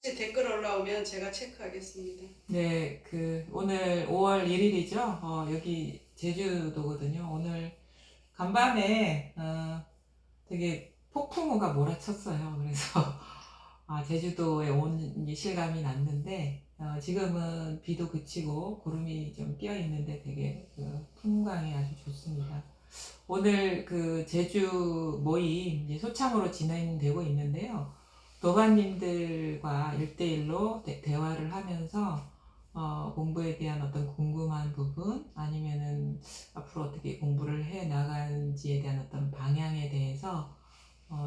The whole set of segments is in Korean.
댓글 올라오면 제가 체크하겠습니다. 네, 오늘 5월 1일이죠. 여기 제주도거든요. 오늘 간밤에 되게 폭풍우가 몰아쳤어요. 그래서 제주도에 온 실감이 났는데 지금은 비도 그치고 구름이 좀 끼어 있는데 되게 풍광이 아주 좋습니다. 오늘 제주 모임 이제 소참으로 진행되고 있는데요. 도반님들과 1대1로 대화를 하면서 공부에 대한 어떤 궁금한 부분 아니면은 앞으로 어떻게 공부를 해 나간지에 대한 어떤 방향에 대해서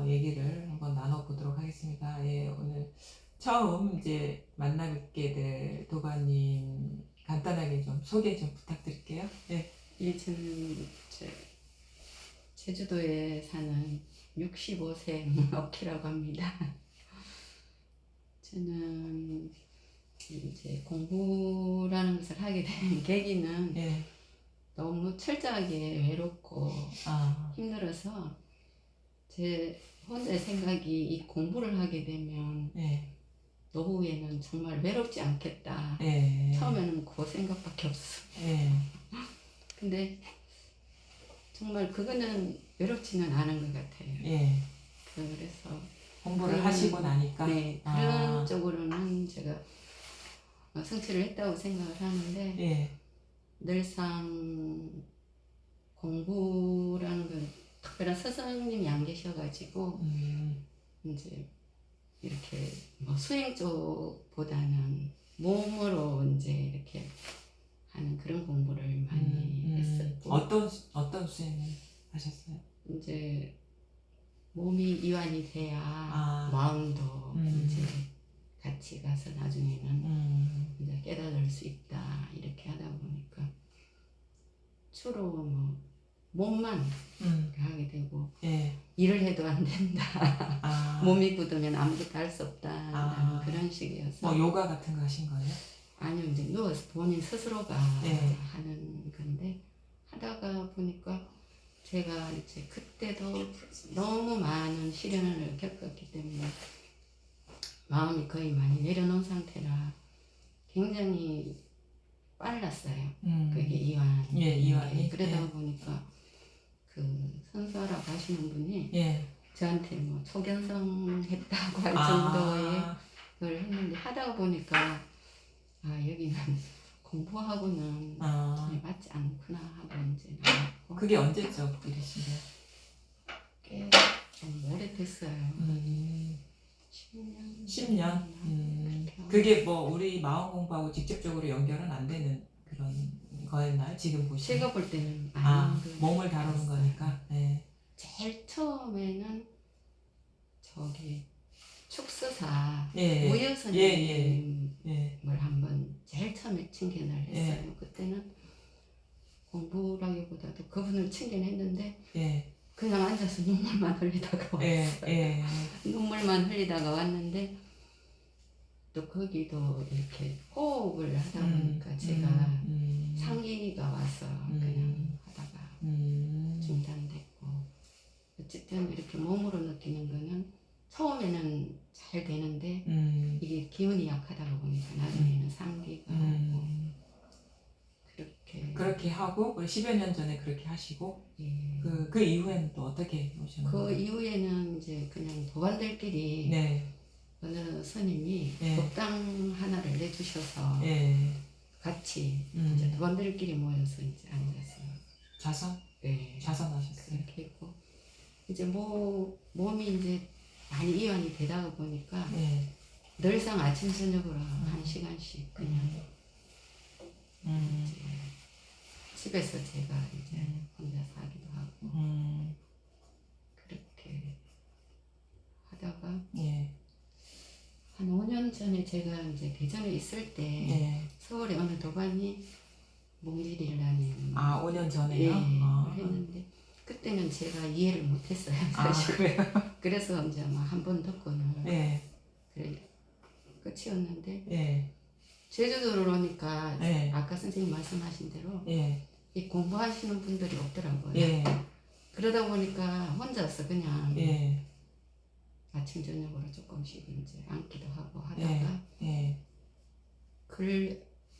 얘기를 한번 나눠보도록 하겠습니다. 예, 오늘 처음 이제 만나 뵙게 될 도반님 간단하게 좀 소개 좀 부탁드릴게요. 네. 예, 저는 제주도에 사는 65세 어키라고 합니다. 저는 이제 공부라는 것을 하게 된 계기는 예. 너무 철저하게 외롭고 힘들어서 제 혼자의 생각이 이 공부를 하게 되면 노후에는 정말 외롭지 않겠다. 처음에는 그 생각밖에 없었어요. 근데 정말 그거는 외롭지는 않은 것 같아요. 그래서 공부를 하시고 나니까 네, 그런 쪽으로는 제가 성취를 했다고 생각을 하는데 늘상 공부라는 건 특별한 스승님이 안 계셔가지고 이제 이렇게 뭐 수행 쪽보다는 몸으로 이제 이렇게 하는 그런 공부를 많이 했었고. 어떤 수행을 하셨어요? 이제 몸이 이완이 돼야 마음도 이제 같이 가서 나중에는 이제 깨달을 수 있다 이렇게 하다 보니까 주로 뭐 몸만 하게 되고 일을 해도 안 된다. 몸이 굳으면 아무것도 할 수 없다. 그런 식이어서. 뭐 요가 같은 거 하신 거예요? 아니요, 이제 누워서 본인 스스로가 하는 건데 하다가 보니까 제가 이제 그때도 너무 많은 시련을 겪었기 때문에 마음이 거의 많이 내려놓은 상태라 굉장히 빨랐어요. 그게 이완이. 그러다 보니까 그 선수하라고 하시는 분이 저한테 뭐 초견성 했다고 할 정도의 걸 했는데 하다가 보니까 여기는 공부하고는 전혀 맞지 않구나 하고 이제 나왔고. 그게 언제죠? 이러신 게? 꽤 좀 오래됐어요. 10년? 10년? 그게 뭐 우리 마음 공부하고 직접적으로 연결은 안 되는 그런 거였나요? 지금 보시면? 제가 볼 때는 몸을 다루는 거니까. 제일 처음에는 저기 축수사 오여 선생님을 한번 제일 처음에 칭견을 했어요. 그때는 공부라기보다도 그분을 칭견했는데 그냥 앉아서 눈물만 흘리다가 왔어요. 눈물만 흘리다가 왔는데 또 거기도 이렇게 호흡을 하다 보니까 제가 상기가 와서 그냥 하다가 중단됐고, 어쨌든 이렇게 몸으로 느끼는 거는 처음에는 잘 되는데 이게 기운이 약하다 보니까 나중에는 상기가 오고 그렇게 하고 10여 년 전에 그렇게 하시고 그 이후에는 또 어떻게 오셨나요? 그 이후에는 이제 그냥 도반들끼리 어느 스님이 법당 하나를 내주셔서 같이 이제 도반들끼리 모여서 이제 앉아서 자선? 자선하셨어요. 그렇게 했고, 이제 몸이 이제 많이 이완이 되다 보니까 늘상 아침 저녁으로 1시간씩 그냥 이제 집에서 제가 이제 혼자서 하기도 하고 그렇게 하다가 한 5년 전에 제가 이제 대전에 있을 때 서울에 어느 도반이 몽지릴라님 5년 전에요? 했는데 그때는 제가 이해를 못했어요, 사실. 그래요? 그래서 이제 한 번 듣고는 그래 끝이었는데 제주도로 오니까 아까 선생님 말씀하신 대로 이 공부하시는 분들이 없더라고요. 그러다 보니까 혼자서 그냥 아침 저녁으로 조금씩 이제 앉기도 하고 하다가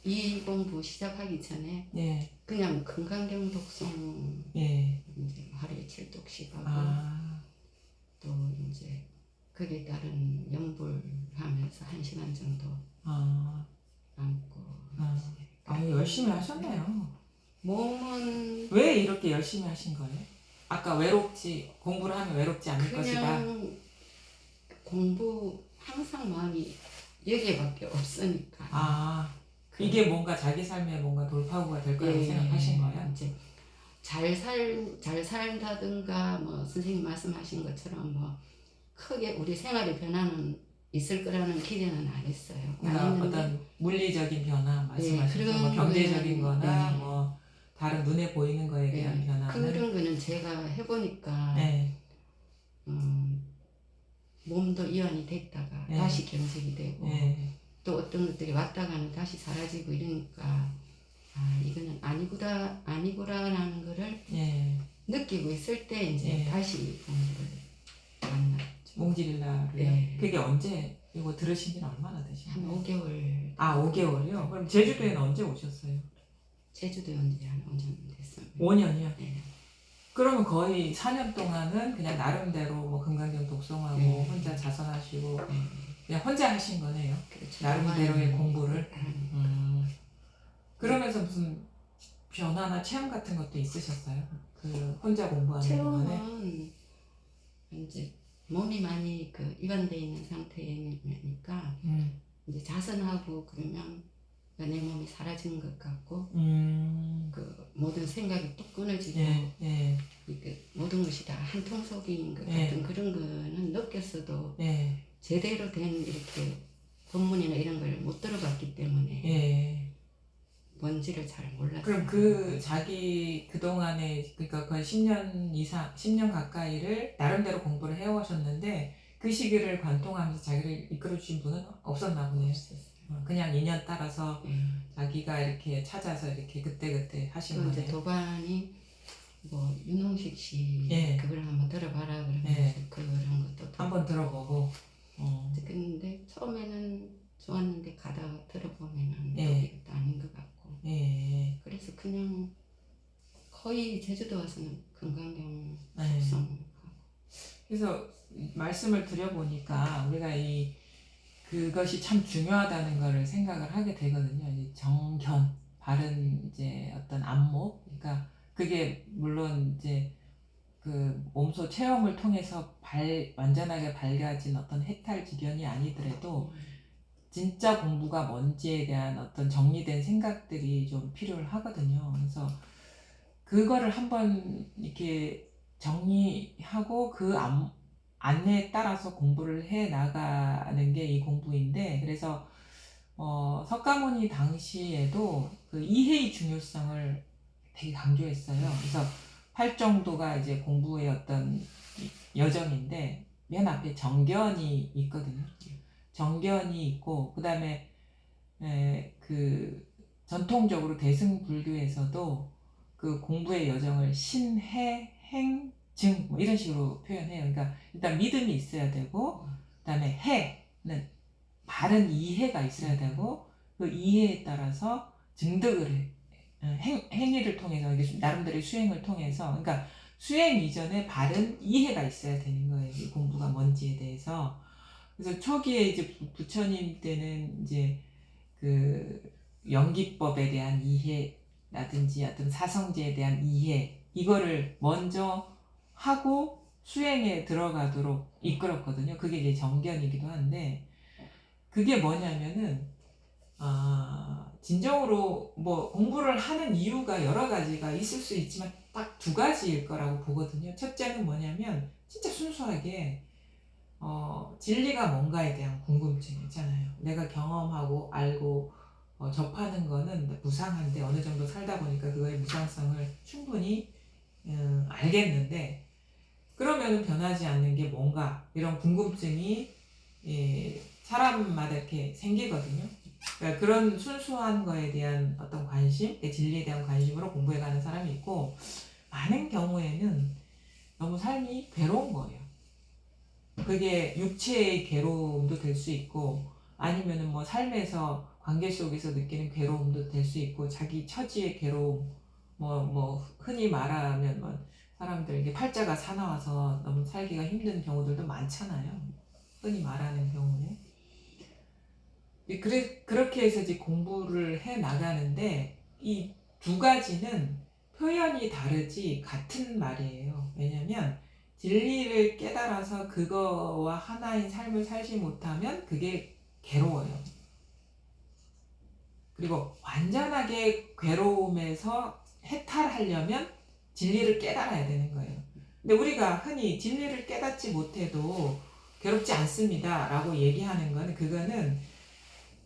이 공부 시작하기 전에 예. 그냥 건강경 독송 예. 이제 하루에 7독씩 하고 또 이제 거기에 따른 연불하면서 1시간 정도 앉고 열심히 하셨네요. 몸은 왜 이렇게 열심히 하신 거예요? 아까 공부를 하면 외롭지 않을 것이다. 그냥 공부 항상 마음이 여기에밖에 없으니까. 이게 뭔가 자기 삶에 뭔가 돌파구가 될 거라고 생각하신 거예요? 이제 잘 살다든가 뭐 선생님 말씀하신 것처럼 뭐 크게 우리 생활의 변화는 있을 거라는 기대는 안 했어요. 그러니까 어떤 물리적인 변화 말씀하시죠? 뭐 경제적인 거나 뭐 다른 눈에 보이는 거에 대한 변화. 그런 거는 제가 해보니까 몸도 이완이 됐다가 다시 경색이 되고 또 어떤 것들이 왔다가는 다시 사라지고 이러니까 이거는 아니구나라는 거를 느끼고 있을 때 이제 다시 공부를 만났죠. 몽지릴라를 그게 언제 이거 들으신 지는 얼마나 되셨나요? 한 5개월. 5개월이요? 그럼 제주도에는 언제 오셨어요? 제주도에 온 지 한 5년 됐어요. 5년이요? 네. 그러면 거의 4년 동안은 그냥 나름대로 뭐 건강경 독송하고 혼자 자선하시고 그냥 혼자 하신 거네요. 그렇죠. 나름대로의 공부를. 그러면서 무슨 변화나 체험 같은 것도 있으셨어요? 그 혼자 공부하는 동안에? 체험은 이제 몸이 많이 이완돼 있는 상태니까 이제 자선하고 그러면 내 몸이 사라지는 것 같고 모든 생각이 뚝 끊어지고 모든 것이 다 한 통속인 것 같은 그런 거는 느꼈어도 제대로 된 이렇게 본문이나 이런 걸 못 들어봤기 때문에 뭔지를 잘 몰랐어요. 그럼 자기 그동안에 그러니까 거의 10년 가까이를 나름대로 공부를 해오셨는데 그 시기를 관통하면서 자기를 이끌어주신 분은 없었나 보네요. 그냥 인연 따라서 자기가 이렇게 찾아서 이렇게 그때 하신 거네요. 이제 도반이 뭐 윤홍식 씨 그걸 한번 들어봐라 그러면서 그런 것도 한번 들어보고 근데 처음에는 좋았는데 가다가 들어보면은 이것도 아닌 것 같고 그래서 그냥 거의 제주도 와서는 건강경 독송 그래서 말씀을 드려보니까 우리가 그것이 참 중요하다는 거를 생각을 하게 되거든요. 이 정견, 바른 이제 어떤 안목, 그러니까 그게 물론 이제 그 몸소 체험을 통해서 완전하게 밝아진 어떤 해탈지견이 아니더라도 진짜 공부가 뭔지에 대한 어떤 정리된 생각들이 좀 필요하거든요. 그래서 그거를 한번 이렇게 정리하고 그 안내에 따라서 공부를 해 나가는 게 이 공부인데, 그래서 석가모니 당시에도 그 이해의 중요성을 되게 강조했어요. 그래서 8정도가 이제 공부의 어떤 여정인데 맨 앞에 정견이 있거든요. 정견이 있고 그 다음에 그 전통적으로 대승불교에서도 그 공부의 여정을 신해, 행, 증 뭐 이런 식으로 표현해요. 그러니까 일단 믿음이 있어야 되고 그 다음에 해는 바른 이해가 있어야 되고 그 이해에 따라서 증득을 해. 행위를 통해서 나름대로의 수행을 통해서 그러니까 수행 이전에 바른 이해가 있어야 되는 거예요. 이 공부가 뭔지에 대해서. 그래서 초기에 이제 부처님 때는 이제 그 연기법에 대한 이해라든지 어떤 사성제에 대한 이해 이거를 먼저 하고 수행에 들어가도록 이끌었거든요. 그게 이제 정견이기도 한데 그게 뭐냐면은 진정으로 뭐 공부를 하는 이유가 여러 가지가 있을 수 있지만 딱 2가지일 거라고 보거든요. 첫째는 뭐냐면 진짜 순수하게 진리가 뭔가에 대한 궁금증 있잖아요. 내가 경험하고 알고 접하는 거는 무상한데 어느 정도 살다 보니까 그거의 무상성을 충분히 알겠는데 그러면은 변하지 않는 게 뭔가 이런 궁금증이 사람마다 이렇게 생기거든요. 그러니까 그런 순수한 거에 대한 어떤 관심, 진리에 대한 관심으로 공부해가는 사람이 있고 많은 경우에는 너무 삶이 괴로운 거예요. 그게 육체의 괴로움도 될 수 있고 아니면은 뭐 삶에서 관계 속에서 느끼는 괴로움도 될 수 있고, 자기 처지의 괴로움, 흔히 말하면 사람들 이게 팔자가 사나워서 너무 살기가 힘든 경우들도 많잖아요. 흔히 말하는 경우에. 그렇게 해서 이제 공부를 해 나가는데, 이 두 가지는 표현이 다르지 같은 말이에요. 왜냐면 진리를 깨달아서 그거와 하나인 삶을 살지 못하면 그게 괴로워요. 그리고 완전하게 괴로움에서 해탈하려면 진리를 깨달아야 되는 거예요. 근데 우리가 흔히 진리를 깨닫지 못해도 괴롭지 않습니다 라고 얘기하는 거는, 그거는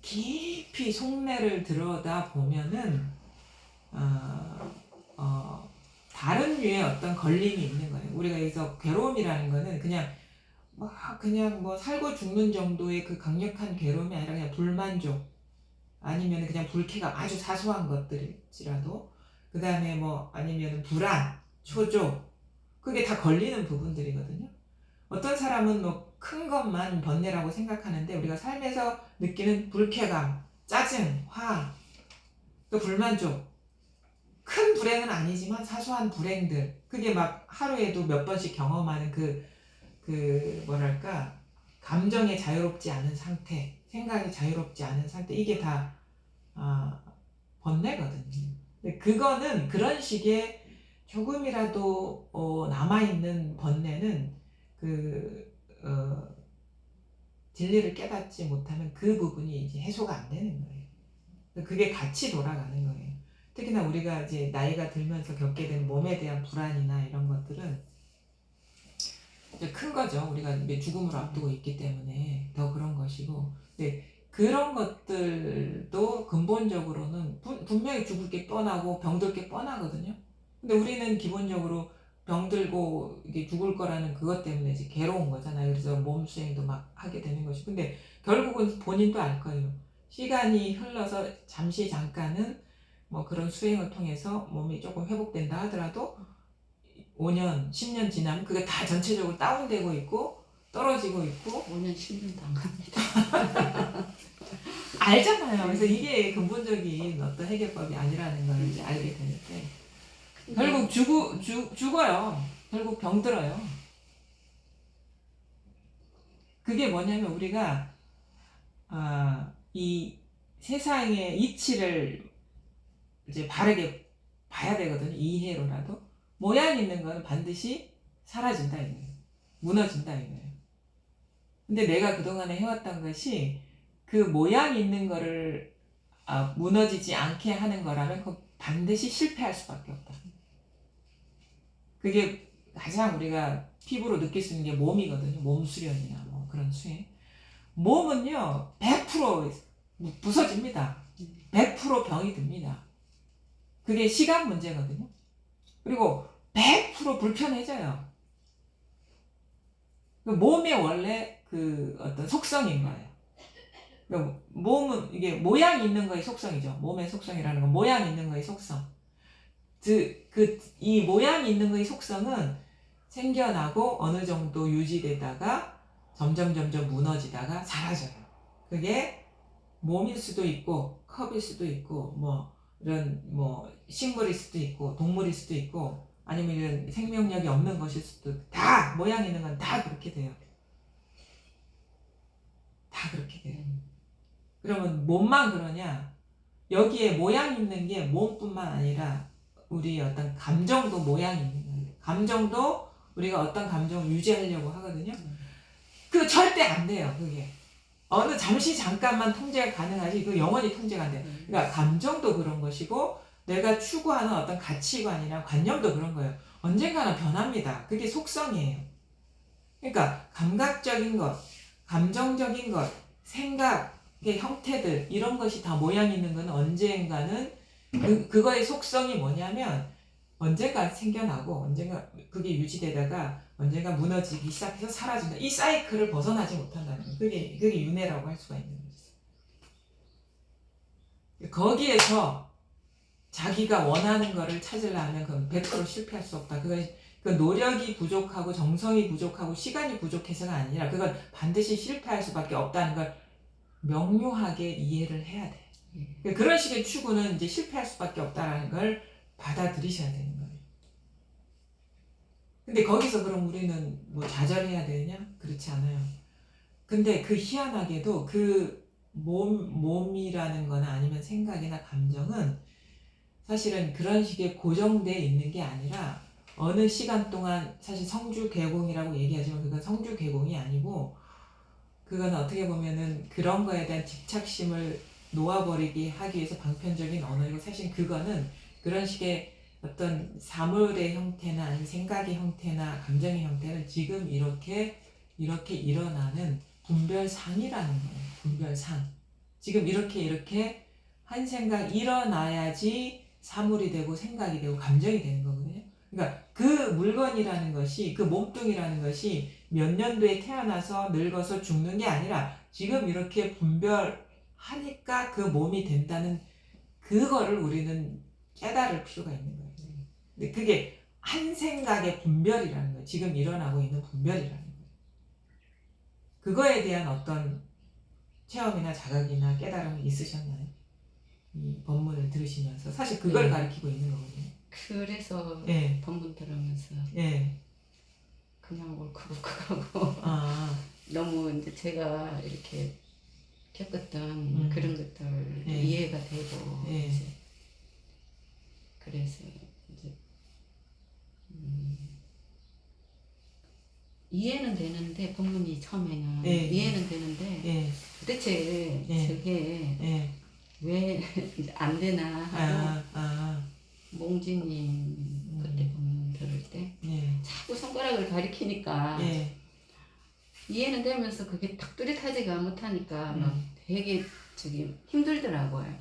깊이 속내를 들여다 보면은 다른 류의 어떤 걸림이 있는 거예요. 우리가 여기서 괴로움이라는 거는 그냥 살고 죽는 정도의 그 강력한 괴로움이 아니라 그냥 불만족, 아니면 그냥 불쾌감, 아주 사소한 것들일지라도, 그 다음에 아니면 불안, 초조, 그게 다 걸리는 부분들이거든요. 어떤 사람은 큰 것만 번뇌라고 생각하는데, 우리가 삶에서 느끼는 불쾌감, 짜증, 화, 또 불만족, 큰 불행은 아니지만 사소한 불행들, 그게 하루에도 몇 번씩 경험하는 뭐랄까, 감정에 자유롭지 않은 상태, 생각이 자유롭지 않은 상태, 이게 다 번뇌거든요. 근데 그거는 그런 식의 조금이라도 남아있는 번뇌는 진리를 깨닫지 못하면 그 부분이 이제 해소가 안 되는 거예요. 그게 같이 돌아가는 거예요. 특히나 우리가 이제 나이가 들면서 겪게 되는 몸에 대한 불안이나 이런 것들은 이제 큰 거죠. 우리가 이제 죽음을 앞두고 있기 때문에 더 그런 것이고, 근데 그런 것들도 근본적으로는 분명히 죽을 게 뻔하고 병들 게 뻔하거든요. 근데 우리는 기본적으로 병들고 이게 죽을 거라는 그것 때문에 이제 괴로운 거잖아요. 그래서 몸 수행도 하게 되는 것이. 근데 결국은 본인도 알 거예요. 시간이 흘러서 잠깐은 그런 수행을 통해서 몸이 조금 회복된다 하더라도 5년, 10년 지나면 그게 다 전체적으로 다운되고 있고 떨어지고 있고 5년, 10년 당합니다. 알잖아요. 그래서 이게 근본적인 어떤 해결법이 아니라는 걸 이제 알게 되는데, 결국 죽어요. 결국 병들어요. 그게 뭐냐면 우리가 이 세상의 이치를 이제 바르게 봐야 되거든요. 이해로라도. 모양 있는 거는 반드시 사라진다 이거예요. 무너진다 이거예요. 근데 내가 그동안에 해왔던 것이 그 모양 있는 거를 무너지지 않게 하는 거라면 그 반드시 실패할 수밖에 없다. 그게 가장 우리가 피부로 느낄 수 있는 게 몸이거든요. 몸 수련이나 그런 수행. 몸은요 100% 부서집니다. 100% 병이 듭니다. 그게 시간 문제거든요. 그리고 100% 불편해져요. 몸의 원래 그 어떤 속성인 거예요. 몸은 이게 모양 있는 거의 속성이죠. 몸의 속성이라는 건 모양 있는 거의 속성. 이 모양 있는 거의 속성은 생겨나고 어느 정도 유지되다가 점점 무너지다가 사라져요. 그게 몸일 수도 있고 컵일 수도 있고 이런 식물일 수도 있고 동물일 수도 있고 아니면 이런 생명력이 없는 것일 수도, 다 모양 있는 건 다 그렇게 돼요. 다 그렇게 돼요. 그러면 몸만 그러냐? 여기에 모양 있는 게 몸뿐만 아니라 우리 어떤 감정도 모양이 있는 거예요. 감정도 우리가 어떤 감정을 유지하려고 하거든요. 그 절대 안 돼요. 그게 잠깐만 통제가 가능하지 그 영원히 통제가 안 돼요. 그러니까 감정도 그런 것이고 내가 추구하는 어떤 가치관이나 관념도 그런 거예요. 언젠가는 변합니다. 그게 속성이에요. 그러니까 감각적인 것, 감정적인 것, 생각의 형태들, 이런 것이 다 모양 있는 건 언젠가는 그거의 속성이 뭐냐면 언젠가 생겨나고 언젠가 그게 유지되다가 언젠가 무너지기 시작해서 사라진다. 이 사이클을 벗어나지 못한다는 거예요. 그게 윤회라고 할 수가 있는 거죠. 거기에서 자기가 원하는 거를 찾으려면 그건 100% 실패할 수 없다. 그 노력이 부족하고 정성이 부족하고 시간이 부족해서가 아니라 그건 반드시 실패할 수밖에 없다는 걸 명료하게 이해를 해야 돼. 그런 식의 추구는 이제 실패할 수밖에 없다라는 걸 받아들이셔야 되는 거예요. 근데 거기서 그럼 우리는 뭐 좌절해야 되냐? 그렇지 않아요. 근데 그 희한하게도 그 몸이라는 거나 아니면 생각이나 감정은 사실은 그런 식의 고정되어 있는 게 아니라 어느 시간 동안 사실 성주 개공이라고 얘기하지만 그건 성주 개공이 아니고 그건 어떻게 보면은 그런 거에 대한 집착심을 놓아버리게 하기 위해서 방편적인 언어이고 사실 그거는 그런 식의 어떤 사물의 형태나 아니면 생각의 형태나 감정의 형태는 지금 이렇게 일어나는 분별상이라는 거예요. 분별상. 지금 이렇게 한 생각 일어나야지 사물이 되고 생각이 되고 감정이 되는 거거든요. 그러니까 그 물건이라는 것이 그 몸뚱이라는 것이 몇 년도에 태어나서 늙어서 죽는 게 아니라 지금 이렇게 분별하니까 그 몸이 된다는 그거를 우리는 깨달을 필요가 있는 거예요. 근데 그게 한 생각의 분별이라는 거예요. 지금 일어나고 있는 분별이라는 거예요. 그거에 대한 어떤 체험이나 자각이나 깨달음이 있으셨나요? 이 법문을 들으시면서 사실 그걸 가르치고 있는 거거든요. 그래서 법문 들으면서 그냥 울컥울컥하고 너무 이제 제가 이렇게 겪었던 그런 것들 이해가 되고 이제 그래서 이제 이해는 되는데 법문이 처음에는 이해는 되는데 도대체 저게 왜 안 되나 하고 몽지님 그때 법문 들을 때 자꾸 손가락을 가리키니까 이해는 되면서 그게 딱 뚜렷하지가 못하니까 막 되게 힘들더라고요.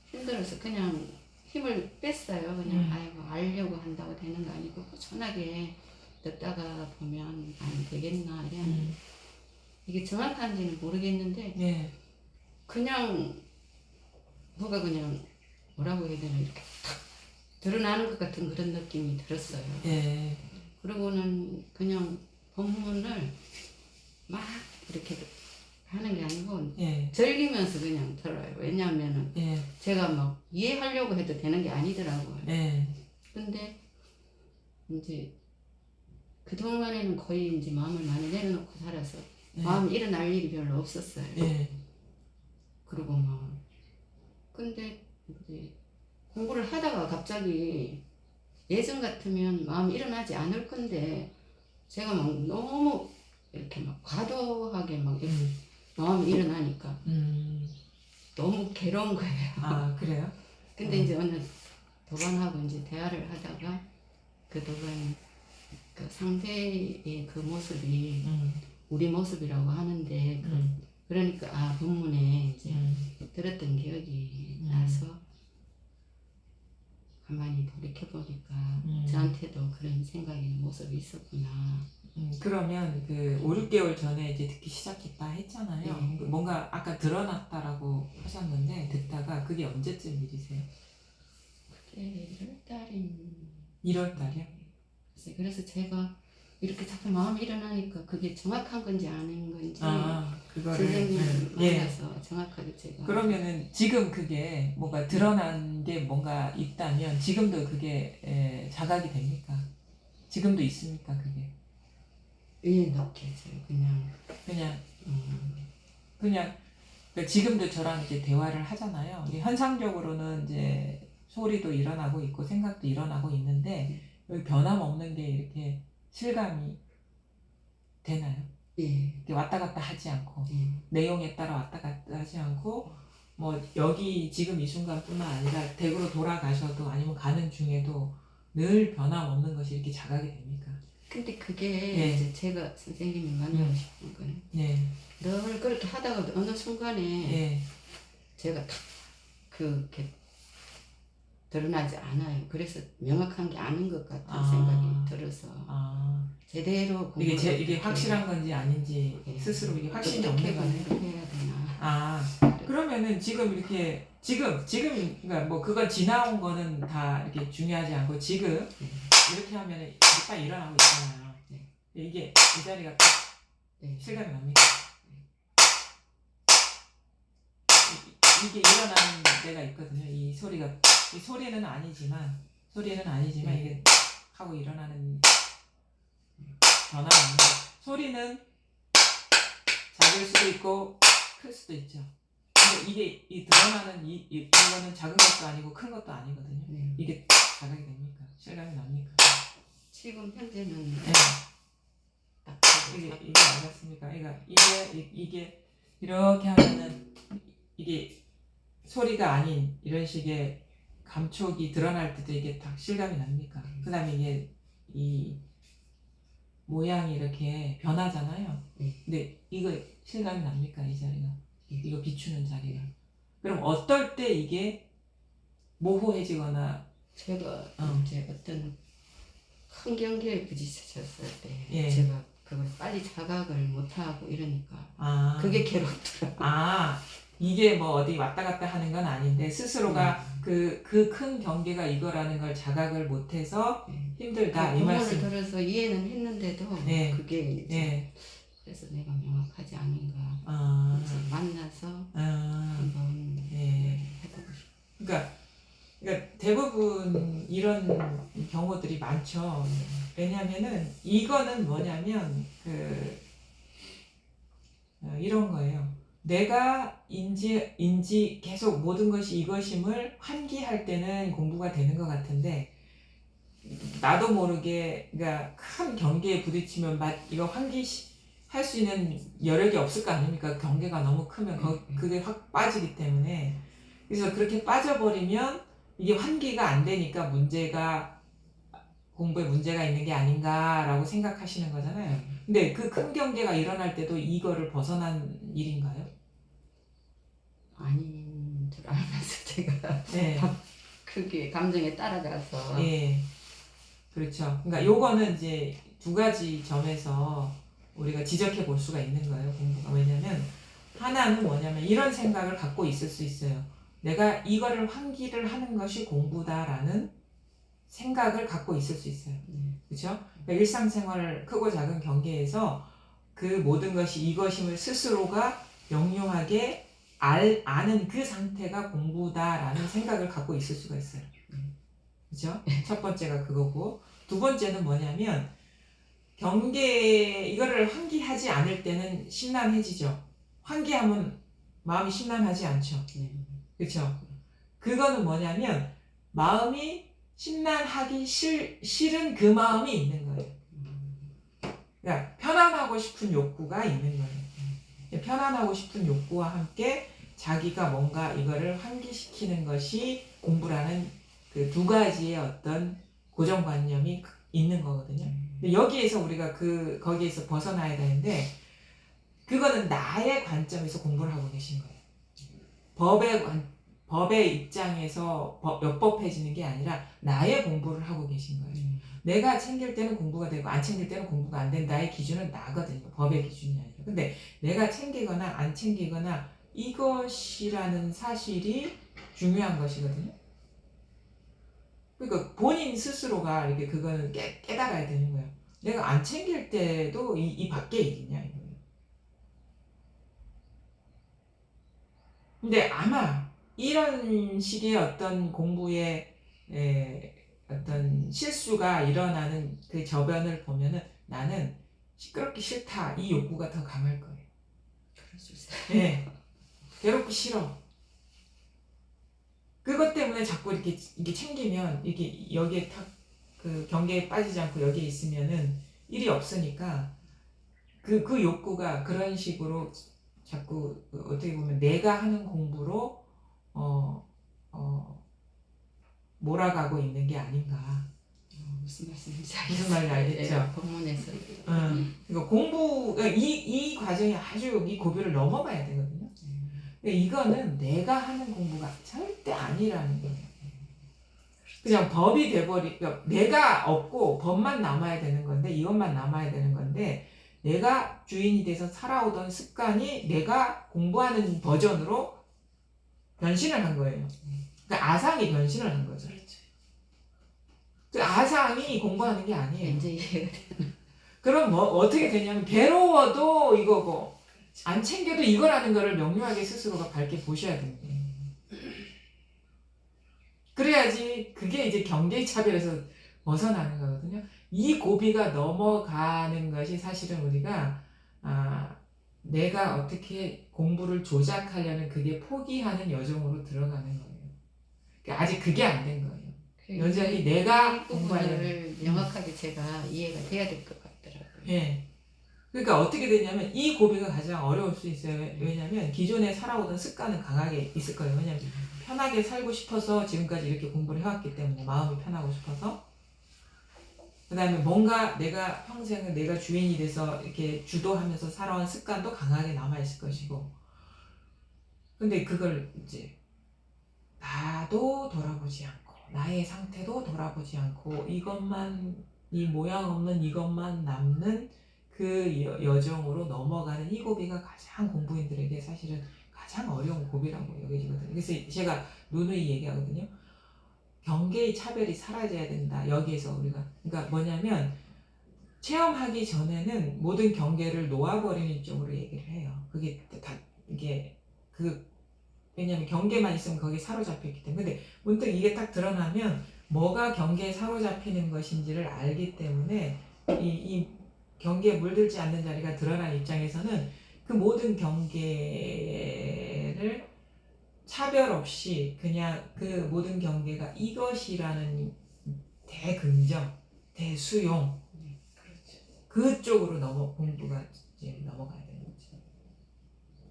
힘들어서 그냥 힘을 뺐어요. 그냥 아이고 알려고 한다고 되는 거 아니고 꾸준하게 듣다가 보면 안 되겠나 이런 이게 정확한지는 모르겠는데 그냥 뭐가 그냥 뭐라고 해야 되나 이렇게 탁 드러나는 것 같은 그런 느낌이 들었어요. 그리고는 그냥 법문을 막 이렇게 하는 게 아니고 즐기면서 그냥 들어요. 왜냐하면은 제가 막 이해하려고 해도 되는 게 아니더라고요. 근데 이제 그동안에는 거의 이제 마음을 많이 내려놓고 살아서 마음이 일어날 일이 별로 없었어요. 그리고 막 근데 이제 공부를 하다가 갑자기 예전 같으면 마음이 일어나지 않을 건데 제가 막 너무 이렇게 막 과도하게 막 마음이 일어나니까 너무 괴로운 거예요. 아 그래요? 근데 이제 어느 도반하고 이제 대화를 하다가 그 도반 그 상대의 그 모습이 우리 모습이라고 하는데 그러니까 법문에 이제 들었던 기억이 나서 가만히 돌이켜보니까 저한테도 그런 생각이 모습이 있었구나. 그러면 그 5, 6개월 전에 이제 듣기 시작했다 했잖아요. 뭔가 아까 드러났다라고 하셨는데 듣다가 그게 언제쯤 일이세요? 그게 1월달인 1월달이요? 그래서 제가 이렇게 자꾸 마음이 일어나니까 그게 정확한 건지 아닌 건지 그거를 선생님을 만나서 정확하게 제가 그러면은 지금 그게 뭔가 드러난 게 뭔가 있다면 지금도 그게 자각이 됩니까? 지금도 있습니까 그게? 느껴져요. 그냥 그러니까 지금도 저랑 이제 대화를 하잖아요. 현상적으로는 이제 소리도 일어나고 있고 생각도 일어나고 있는데 여기 변함없는 게 이렇게 실감이 되나요? 이렇게 왔다 갔다 하지 않고 내용에 따라 왔다 갔다 하지 않고 뭐 여기 지금 이 순간뿐만 아니라 댁으로 돌아가셔도 아니면 가는 중에도 늘 변함없는 것이 이렇게 자각이 됩니까? 근데 그게 이제 제가 선생님이 만나고 싶은 거는 늘 그렇게 하다가 어느 순간에 제가 딱 그렇게 드러나지 않아요. 그래서 명확한 게 아닌 것 같은 생각이 들어서 제대로 이게 확실한 건지 아닌지 스스로 이게 확신이 없는 거예요. 해야 되나? 그러면은 지금 이렇게 지금 그러니까 뭐 그건 지나온 거는 다 이렇게 중요하지 않고 지금 이렇게 하면은 빨리 일어나고 있잖아요. 이게 이 자리가 실감이 납니까? 이게 일어나는 데가 있거든요. 이 소리는 아니지만 이게 하고 일어나는 변화가 있는데, 소리는 작을 수도 있고 클 수도 있죠. 근데 이게 이 드러나는 이거는 작은 것도 아니고 큰 것도 아니거든요. 이게 자각이 됩니까? 실감이 납니까? 지금 현재는 네. 딱 이게 알았습니까? 그러니까 이게 이렇게 하면은 이게 소리가 아닌 이런 식의 감촉이 드러날 때도 이게 딱 실감이 납니까? 그 다음에 이게 이 모양이 이렇게 변하잖아요. 근데 이거 실감이 납니까? 이 자리가. 이거 비추는 자리가. 그럼 어떨 때 이게 모호해지거나 제가 이제 어떤 큰 경기에 부딪혔을 때 예. 제가 그걸 빨리 자각을 못하고 이러니까 그게 괴롭더라고요. 이게 뭐 어디 왔다 갔다 하는 건 아닌데 스스로가 그 큰 경계가 이거라는 걸 자각을 못해서 힘들다 이 말씀. 부모를 들어서 이해는 했는데도 그게 이제 그래서 내가 명확하지 않은가 이제 만나서 한번 해보고 싶어요. 그러니까 대부분 이런 경우들이 많죠. 왜냐면은 이거는 뭐냐면 이런 거예요. 내가 인지 계속 모든 것이 이것임을 환기할 때는 공부가 되는 것 같은데, 나도 모르게 그러니까 큰 경계에 부딪히면 이거 환기할 수 있는 여력이 없을 거 아닙니까? 경계가 너무 크면 그게 확 빠지기 때문에. 그래서 그렇게 빠져버리면 이게 환기가 안 되니까 공부에 문제가 있는 게 아닌가라고 생각하시는 거잖아요. 근데 그 큰 경계가 일어날 때도 이거를 벗어난 일인가요? 아닌 줄 알면서 제가 그게 감정에 따라가서 그렇죠. 그러니까 요거는 이제 두 가지 점에서 우리가 지적해 볼 수가 있는 거예요, 공부가. 왜냐면 하나는 뭐냐면 이런 생각을 갖고 있을 수 있어요. 내가 이거를 환기를 하는 것이 공부다라는 생각을 갖고 있을 수 있어요. 그렇죠? 그러니까 일상생활 크고 작은 경계에서 그 모든 것이 이것임을 스스로가 명료하게 아는 그 상태가 공부다라는 생각을 갖고 있을 수가 있어요. 그렇죠? 첫 번째가 그거고, 두 번째는 뭐냐면 이거를 환기하지 않을 때는 심란해지죠. 환기하면 마음이 심란하지 않죠. 그렇죠? 그거는 뭐냐면 마음이 심란하기 싫은 그 마음이 있는 거예요. 그러니까 편안하고 싶은 욕구가 있는 거예요. 편안하고 싶은 욕구와 함께 자기가 뭔가 이거를 환기시키는 것이 공부라는 그 두 가지의 어떤 고정관념이 있는 거거든요. 근데 여기에서 우리가 거기에서 벗어나야 되는데, 그거는 나의 관점에서 공부를 하고 계신 거예요. 법의 입장에서 역법해지는 게 아니라 나의 공부를 하고 계신 거예요. 내가 챙길 때는 공부가 되고 안 챙길 때는 공부가 안 된다의 기준은 나거든요. 법의 기준이 아니라. 근데 내가 챙기거나 안 챙기거나 이것이라는 사실이 중요한 것이거든요. 그러니까 본인 스스로가 이렇게 그거는 깨달아야 되는 거예요. 내가 안 챙길 때도 이 밖에 일이냐 이거예요. 근데 아마 이런 식의 어떤 공부의 어떤 실수가 일어나는 그 저변을 보면은 나는 시끄럽기 싫다 이 욕구가 더 강할 거예요. 그럴 수 있어요. 괴롭기 싫어. 그것 때문에 자꾸 이렇게 챙기면 이게 여기에 탁 그 경계에 빠지지 않고 여기에 있으면은 일이 없으니까 그 욕구가 그런 식으로 자꾸 어떻게 보면 내가 하는 공부로 몰아가고 있는 게 아닌가. 무슨 말씀인지 무슨 말인지 알겠죠? 법문에서. 그러니까 이 과정이 아주 이 고비를 넘어가야 되거든요. 이거는 내가 하는 공부가 절대 아니라는 거예요. 그냥 법이 돼버리니까 내가 없고 법만 남아야 되는 건데, 이것만 남아야 되는 건데, 내가 주인이 돼서 살아오던 습관이 내가 공부하는 버전으로 변신을 한 거예요. 그러니까 아상이 변신을 한 거죠. 그 아상이 공부하는 게 아니에요. 이제 이해가 되는. 그럼 뭐 어떻게 되냐면 괴로워도 이거고 안 챙겨도 이거라는 거를 명료하게 스스로가 밝게 보셔야 됩니다. 그래야지 그게 이제 경계의 차별에서 벗어나는 거거든요. 이 고비가 넘어가는 것이 사실은 우리가 내가 어떻게 공부를 조작하려는 그게 포기하는 여정으로 들어가는 거예요. 그러니까 아직 그게 안 된 거예요. 여전히 내가 부분을 명확하게 제가 이해가 돼야 될 것 같더라고요. 예. 그러니까 어떻게 되냐면 이 고비가 가장 어려울 수 있어요. 왜냐하면 기존에 살아오던 습관은 강하게 있을 거예요. 왜냐하면 편하게 살고 싶어서 지금까지 이렇게 공부를 해왔기 때문에 마음이 편하고 싶어서 그 다음에 뭔가 내가 평생을 내가 주인이 돼서 이렇게 주도하면서 살아온 습관도 강하게 남아있을 것이고 근데 그걸 이제 나도 돌아보지 않고 나의 상태도 돌아보지 않고 이것만 이 모양 없는 이것만 남는 그 여정으로 넘어가는 이 고비가 가장 공부인들에게 사실은 가장 어려운 고비라고 여겨지거든요. 그래서 제가 누누이 얘기하거든요. 경계의 차별이 사라져야 된다. 여기에서 우리가 그러니까 뭐냐면 체험하기 전에는 모든 경계를 놓아버리는 쪽으로 얘기를 해요. 그게 다 이게 왜냐면 경계만 있으면 거기에 사로잡혔기 때문에. 근데 문득 이게 딱 드러나면 뭐가 경계에 사로잡히는 것인지를 알기 때문에 이 경계에 물들지 않는 자리가 드러난 입장에서는 그 모든 경계를 차별 없이 그냥 그 모든 경계가 이것이라는 대긍정, 대수용 그렇죠. 그쪽으로 공부가 이제 넘어가야 되는 거죠.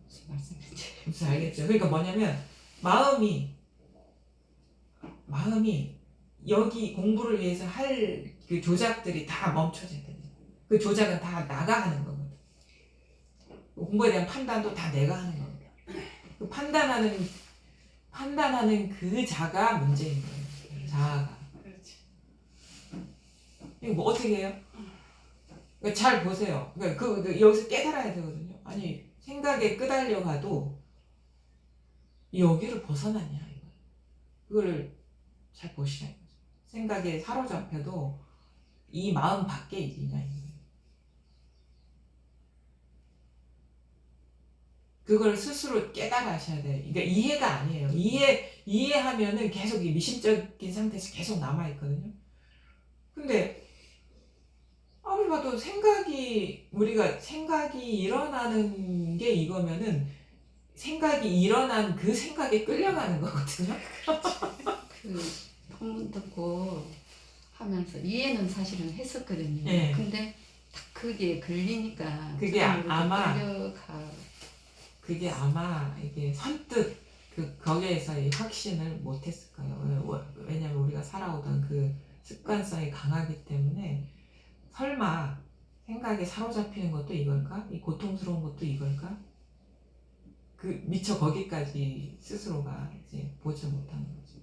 무슨 말씀인지. 무슨 알겠죠? 그러니까 뭐냐면 마음이 여기 공부를 위해서 할 그 조작들이 다 멈춰져야 돼요. 그 조작은 다 나가 하는 거거든. 공부에 대한 판단도 다 내가 하는 겁니다. 그 판단하는 그 자가 문제인 거예요. 자아가. 그렇지. 이거 뭐 어떻게 해요? 그러니까 잘 보세요. 그러니까 여기서 깨달아야 되거든요. 아니 생각에 끄달려 가도 여기를 벗어났냐 이거. 그거를 잘 보시라 이거죠. 생각에 사로잡혀도 이 마음 밖에 있냐 이거. 그걸 스스로 깨달으셔야 돼요. 그러니까 이해가 아니에요. 이해하면은 계속 이 미심적인 상태에서 계속 남아있거든요. 근데, 아무리 봐도 우리가 생각이 일어나는 게 이거면은, 생각이 일어난 그 생각에 끌려가는 거거든요. 그 본문 듣고 하면서 이해는 사실은 했었거든요. 네. 근데 딱 그게 걸리니까 그게 아마 끌려가. 이게 선뜻 거기에서의 확신을 못했을 거예요. 왜냐면 우리가 살아오던 그 습관성이 강하기 때문에 설마 생각에 사로잡히는 것도 이걸까? 이 고통스러운 것도 이걸까? 미처 거기까지 스스로가 이제 보지 못하는 거죠.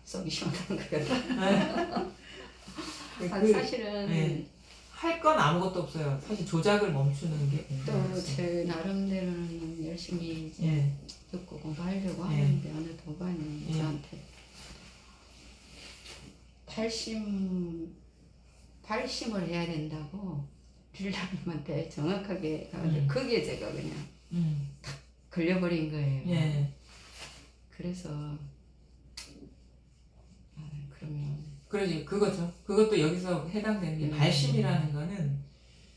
속이 시원한 것 같아요. 사실은 네. 할 건 아무것도 없어요. 사실 조작을 멈추는 게 또 제 나름대로는 열심히 이제 예. 듣고 공부하려고 예. 하는데 어느 도반이 예. 저한테 발심을 해야 된다고 릴라님한테 정확하게 가는데 그게 제가 그냥 탁 걸려버린 거예요. 예. 그래서 그러면 그러지 그거죠. 그것도 여기서 해당되는 게 발심이라는 거는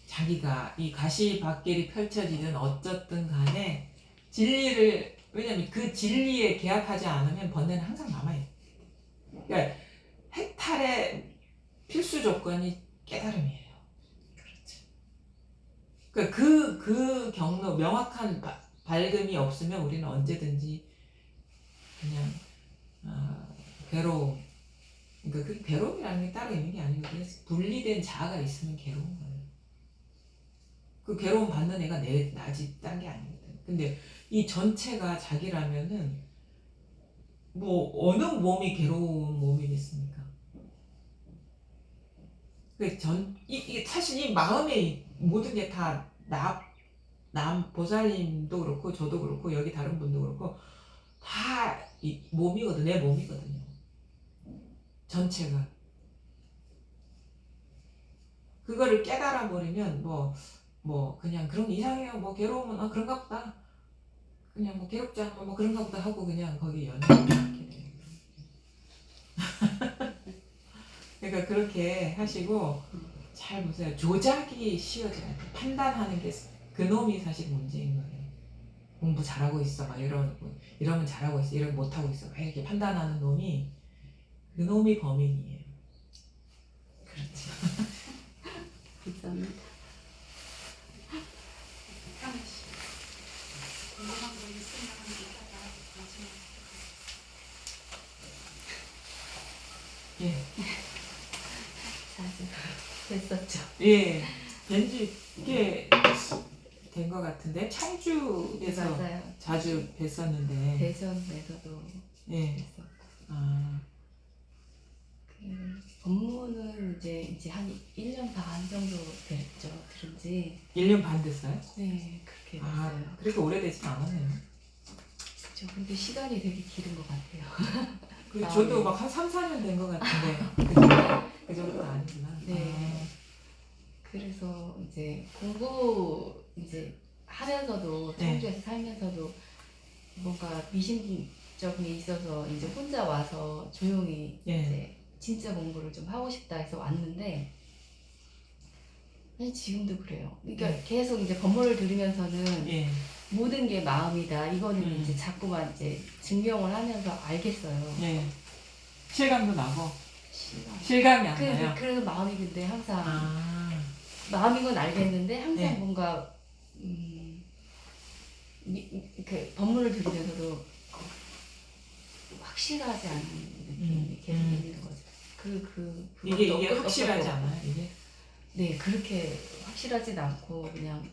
자기가 이 가시밭길이 펼쳐지든 어쨌든 간에 진리를 왜냐면 그 진리에 개합하지 않으면 번뇌는 항상 남아요. 그러니까 해탈의 필수 조건이 깨달음이에요. 그렇죠. 그러니까 그 경로 명확한 밝음이 없으면 우리는 언제든지 그냥 괴로움. 그러니까 그 괴로움이라는 게 따로 있는 게 아니고 그냥 분리된 자아가 있으면 괴로운 거예요. 그 괴로움 받는 애가 나지 딴 게 아니거든. 근데 이 전체가 자기라면은 뭐 어느 몸이 괴로운 몸이겠습니까? 사실 이 마음에 모든 게 다 보살님도 그렇고 저도 그렇고 여기 다른 분도 그렇고 다 이 몸이거든. 내 몸이거든요. 전체가. 그거를 깨달아 버리면 뭐 그냥 그런 게 이상해요. 뭐 괴로우면 그런가 보다. 그냥 뭐 괴롭지 않으면 뭐 그런가 보다 하고 그냥 거기 연연하게 돼요. 그러니까 그렇게 하시고 잘 보세요. 조작이 쉬워져야 돼. 판단하는 게 그놈이 사실 문제인 거예요. 공부 잘하고 있어 막 이러면 잘하고 있어, 이러면 못하고 있어 막 이렇게 판단하는 놈이 그놈이 범인이에요. 그렇죠. 감사합니다. 하나 씨. 궁금한 거 있으면 이따가 마지막에. 예. 자주 됐었죠. 예. 뵌지 꽤 된 것 같은데 청주에서 맞아요. 자주 뵀었는데. 대전에서도 예. 했었고. 아. 그 법문은 이제 한 1년 반 정도 됐죠. 들은 지. 1년 반 됐어요? 네, 그렇게 됐어요. 아, 그렇게 오래되진 않았네요. 그렇죠. 근데 시간이 되게 길은 것 같아요. 그 아, 저도 네. 막 한 3, 4년 된 것 같은데 그 정도는 아니구나. 네. 그래서 이제 공부 이제 하면서도 네. 청주에서 살면서도 뭔가 미심적인 게 있어서 이제 혼자 와서 조용히 예. 이제 진짜 공부를 좀 하고 싶다 해서 왔는데 아니 지금도 그래요. 그러니까 계속 이제 법문을 들으면서는 예. 모든 게 마음이다. 이거는 음. 이제 자꾸만 이제 증명을 하면서 알겠어요. 예. 실감도 나고 실감. 실감이 안 나요. 그래서 마음이 근데 항상 아. 마음인 건 알겠는데 항상 네. 뭔가 그 법문을 들으면서도 확실하지 않은 느낌이 계속 있는 거죠. 이게 그것도 확실하지 없었고. 않아요, 이게? 네, 그렇게 확실하진 않고 그냥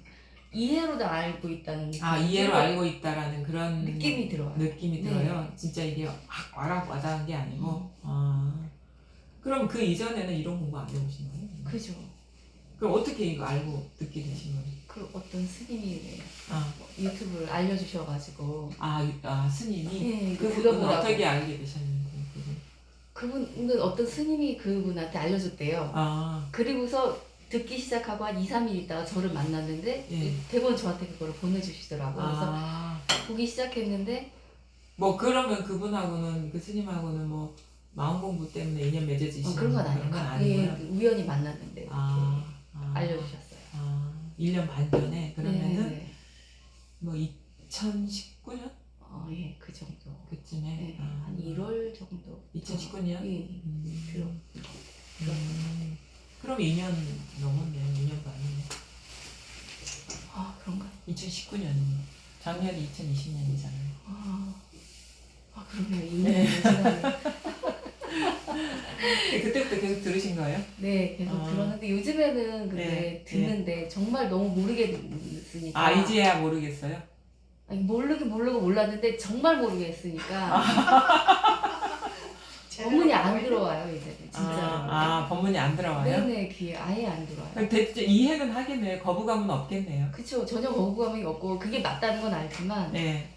이해로도 알고 있다는 아, 이해로 알고 있다라는 그런 느낌이 들어요. 느낌이 네. 들어요. 진짜 이게 확 와닿은 게 아니고. 아. 그럼 그 이전에는 이런 공부 안 해보신 거예요? 그죠. 그럼 어떻게 이거 알고 듣게 되신 거예요? 그 어떤 스님이 아, 유튜브를 알려주셔가지고 스님이? 네, 그분은 그거 보라고. 어떻게 알게 되셨는지. 그분은 어떤 스님이 그분한테 알려줬대요. 아, 그리고서 듣기 시작하고 한 2, 3일 있다가 저를 만났는데 예. 대본 저한테 그거를 보내주시더라고요. 그래서 아. 보기 시작했는데 뭐 그러면 그분하고는 그 스님하고는 뭐 마음 공부 때문에 인연 맺어지시는 그런 건 그런 아니고 아니고요. 우연히 만났는데 이렇게 알려주셨어요. 1년 반 전에 그러면은 네. 뭐 2019년 예, 그 정도. 그쯤에 네, 한 1월 정도. 2019년. 예, 들어. 그럼 2년 넘었네요. 2년 반이네. 아 그런가? 2019년이요. 작년이 2020년이잖아요. 그러네요. 2년 네. 지났네. 그때부터 계속 들으신 거예요? 네, 계속 들었는데 요즘에는 근데 네, 듣는데 정말 너무 모르겠으니까. 이제야 모르겠어요? 아니, 모르고 몰랐는데 정말 모르겠으니까 법문이 안 들어와요 이제는 진짜. 법문이 안 들어와요? 네네, 귀에 아예 안 들어와요. 그럼 대체 이해는 하겠네요. 거부감은 없겠네요. 그쵸, 전혀 거부감이 없고 그게 맞다는 건 알지만 네.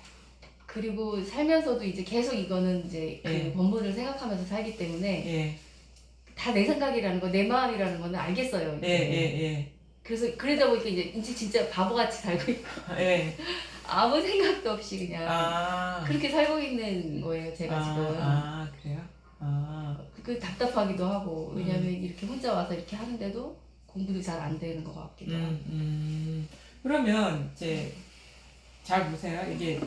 그리고 살면서도 이제 계속 이거는 이제 그 예. 법문을 생각하면서 살기 때문에 예. 다 내 생각이라는 거, 내 마음이라는 거는 알겠어요. 이제. 예. 그래서 그러다 보니까 이제 진짜 바보같이 살고 있고 예. 아무 생각도 없이 그냥 그렇게 살고 있는 거예요, 제가 지금. 그래요? 그 답답하기도 하고 왜냐면 이렇게 혼자 와서 이렇게 하는데도 공부도 잘 안 되는 것 같기도 하고. 그러면 이제 잘 보세요. 이게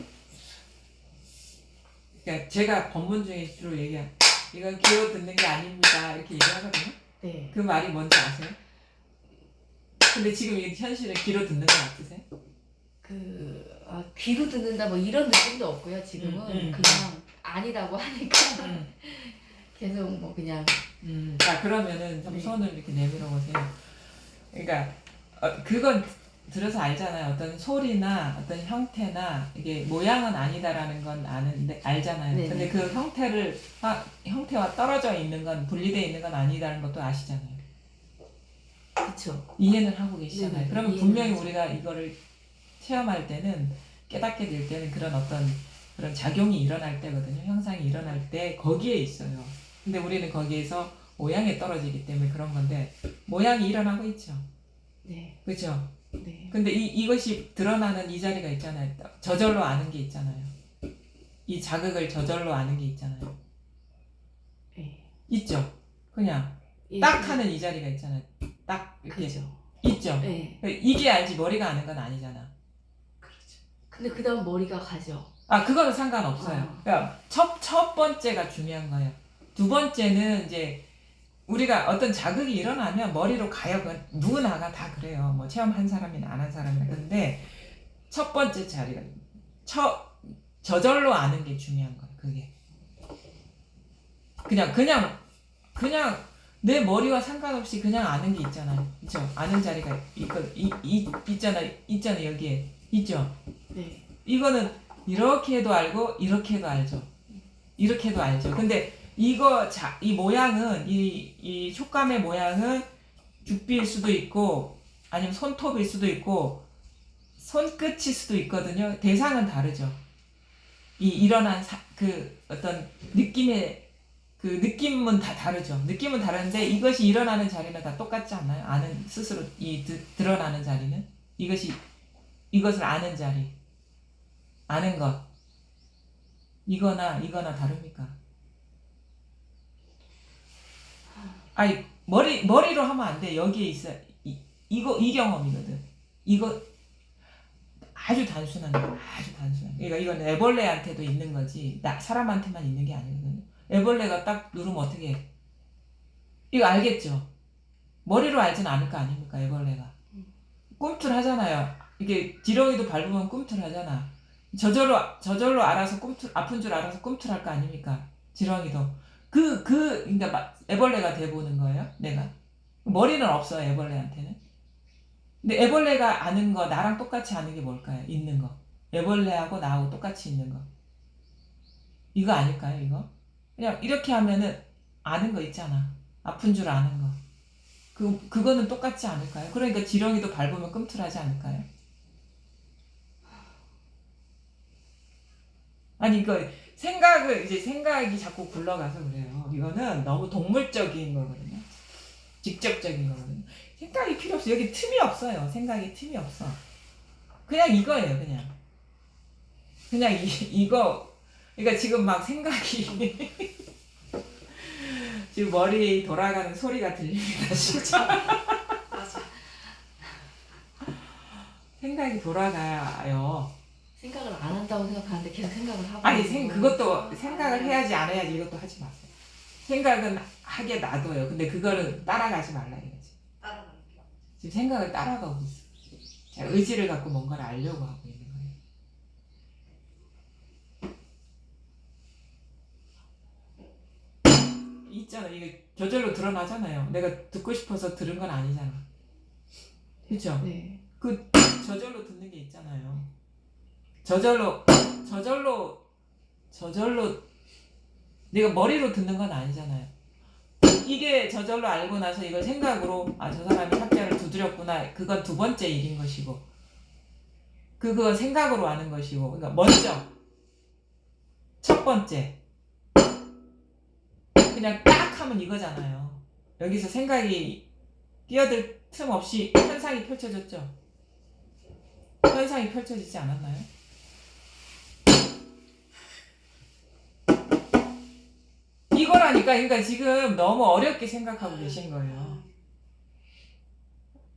그러니까 제가 법문 중에 주로 얘기한 이건 기호 듣는 게 아닙니다 이렇게 얘기하거든요. 네. 그 말이 뭔지 아세요? 근데 지금 이 현실은 귀로 듣는 거 같으세요? 귀로 듣는다 뭐 이런 느낌도 없고요. 지금은 그냥 아니라고 하니까 계속 뭐 그냥. 자 그러면은 좀 손을 이렇게 내밀어 보세요. 그러니까 그건 들어서 알잖아요. 어떤 소리나 어떤 형태나 이게 모양은 아니다라는 건 아는데 알잖아요. 네네. 근데 그 형태와 떨어져 있는 건 분리되어 있는 건 아니다라는 것도 아시잖아요. 그쵸. 이해는 하고 계시잖아요. 네네. 그러면 이해는 분명히 하죠. 우리가 이거를 체험할 때는 깨닫게 될 때는 그런 어떤 그런 작용이 일어날 때거든요. 현상이 일어날 때 거기에 있어요. 근데 우리는 거기에서 모양에 떨어지기 때문에 그런 건데 모양이 일어나고 있죠. 네. 그렇죠? 네. 근데 이것이 드러나는 이 자리가 있잖아요. 저절로 아는 게 있잖아요. 이 자극을 저절로 아는 게 있잖아요. 네. 있죠? 그냥 예, 딱 하는 이 자리가 있잖아요. 딱 이렇게 그죠. 있죠. 네. 이게 알지 머리가 아는 건 아니잖아. 그렇죠. 근데 그 다음 머리가 가죠. 아, 그거는 상관없어요. 그러니까 첫 번째가 중요한 거예요. 두 번째는 이제 우리가 어떤 자극이 일어나면 머리로 가요. 그건 누구나가 다 그래요. 뭐 체험한 사람이나 안 한 사람이나. 근데 첫 번째 자리가 저절로 아는 게 중요한 거예요. 그게. 그냥 내 머리와 상관없이 그냥 아는 게 있잖아요. 그죠? 아는 자리가 있잖아 여기에. 있죠? 네. 이거는 이렇게 해도 알고 이렇게 해도 알죠. 이렇게 해도 알죠. 근데 이 모양은 이 촉감의 모양은 죽비일 수도 있고 아니면 손톱일 수도 있고 손끝일 수도 있거든요. 대상은 다르죠. 일어난 그 어떤 느낌은 다 다르죠. 느낌은 다른데 이것이 일어나는 자리는 다 똑같지 않나요? 아는 스스로 드러나는 자리는 이것을 아는 자리, 아는 것 이거나 다릅니까? 아니 머리로 하면 안 돼. 여기에 있어. 이 경험이거든. 이거 아주 단순한 거야. 아주 단순한. 그러니까 이건 애벌레한테도 있는 거지. 사람한테만 있는 게 아니거든요. 애벌레가 딱 누르면 어떻게 해? 이거 알겠죠? 머리로 알진 않을 거 아닙니까? 애벌레가. 꿈틀하잖아요. 이게 지렁이도 밟으면 꿈틀하잖아. 저절로 알아서 아픈 줄 알아서 꿈틀할 거 아닙니까? 지렁이도. 그러니까 애벌레가 돼보는 거예요, 내가. 머리는 없어요, 애벌레한테는. 근데 애벌레가 아는 거, 나랑 똑같이 아는 게 뭘까요? 있는 거. 애벌레하고 나하고 똑같이 있는 거. 이거 아닐까요, 이거? 그냥 이렇게 하면은 아는 거 있잖아. 아픈 줄 아는 거. 그거는 똑같지 않을까요? 그러니까 지렁이도 밟으면 꿈틀하지 않을까요? 아니, 생각이 자꾸 굴러가서 그래요. 이거는 너무 동물적인 거거든요. 직접적인 거거든요. 생각이 필요 없어. 여기 틈이 없어요. 생각이 틈이 없어. 그냥 이거예요, 그냥 이거. 그러니까 지금 막 생각이 지금 머리에 돌아가는 소리가 들립니다, 진짜. 맞아. 생각이 돌아가요. 생각을 안 한다고 생각하는데 계속 생각을 하고. 아니, 그것도 생각을 해야지 안 해야지 이것도 하지 마세요. 생각은 하게 놔둬요. 근데 그거를 따라가지 말라 이거지. 따라가는 게. 지금 생각을 따라가고 있어. 제가 의지를 갖고 뭔가를 알려고 하고 있는 거예요. 있잖아. 이게 저절로 드러나잖아요. 내가 듣고 싶어서 들은 건 아니잖아. 그렇죠? 네. 저절로 듣는 게 있잖아요. 저절로 내가 머리로 듣는 건 아니잖아요. 이게 저절로 알고 나서 이걸 생각으로 저 사람이 학자를 두드렸구나. 그건 두 번째 일인 것이고 그건 생각으로 아는 것이고 그러니까 먼저 첫 번째 그냥 딱 하면 이거잖아요. 여기서 생각이 끼어들 틈 없이 현상이 펼쳐졌죠. 현상이 펼쳐지지 않았나요? 이거라니까. 그러니까 지금 너무 어렵게 생각하고 계신 거예요.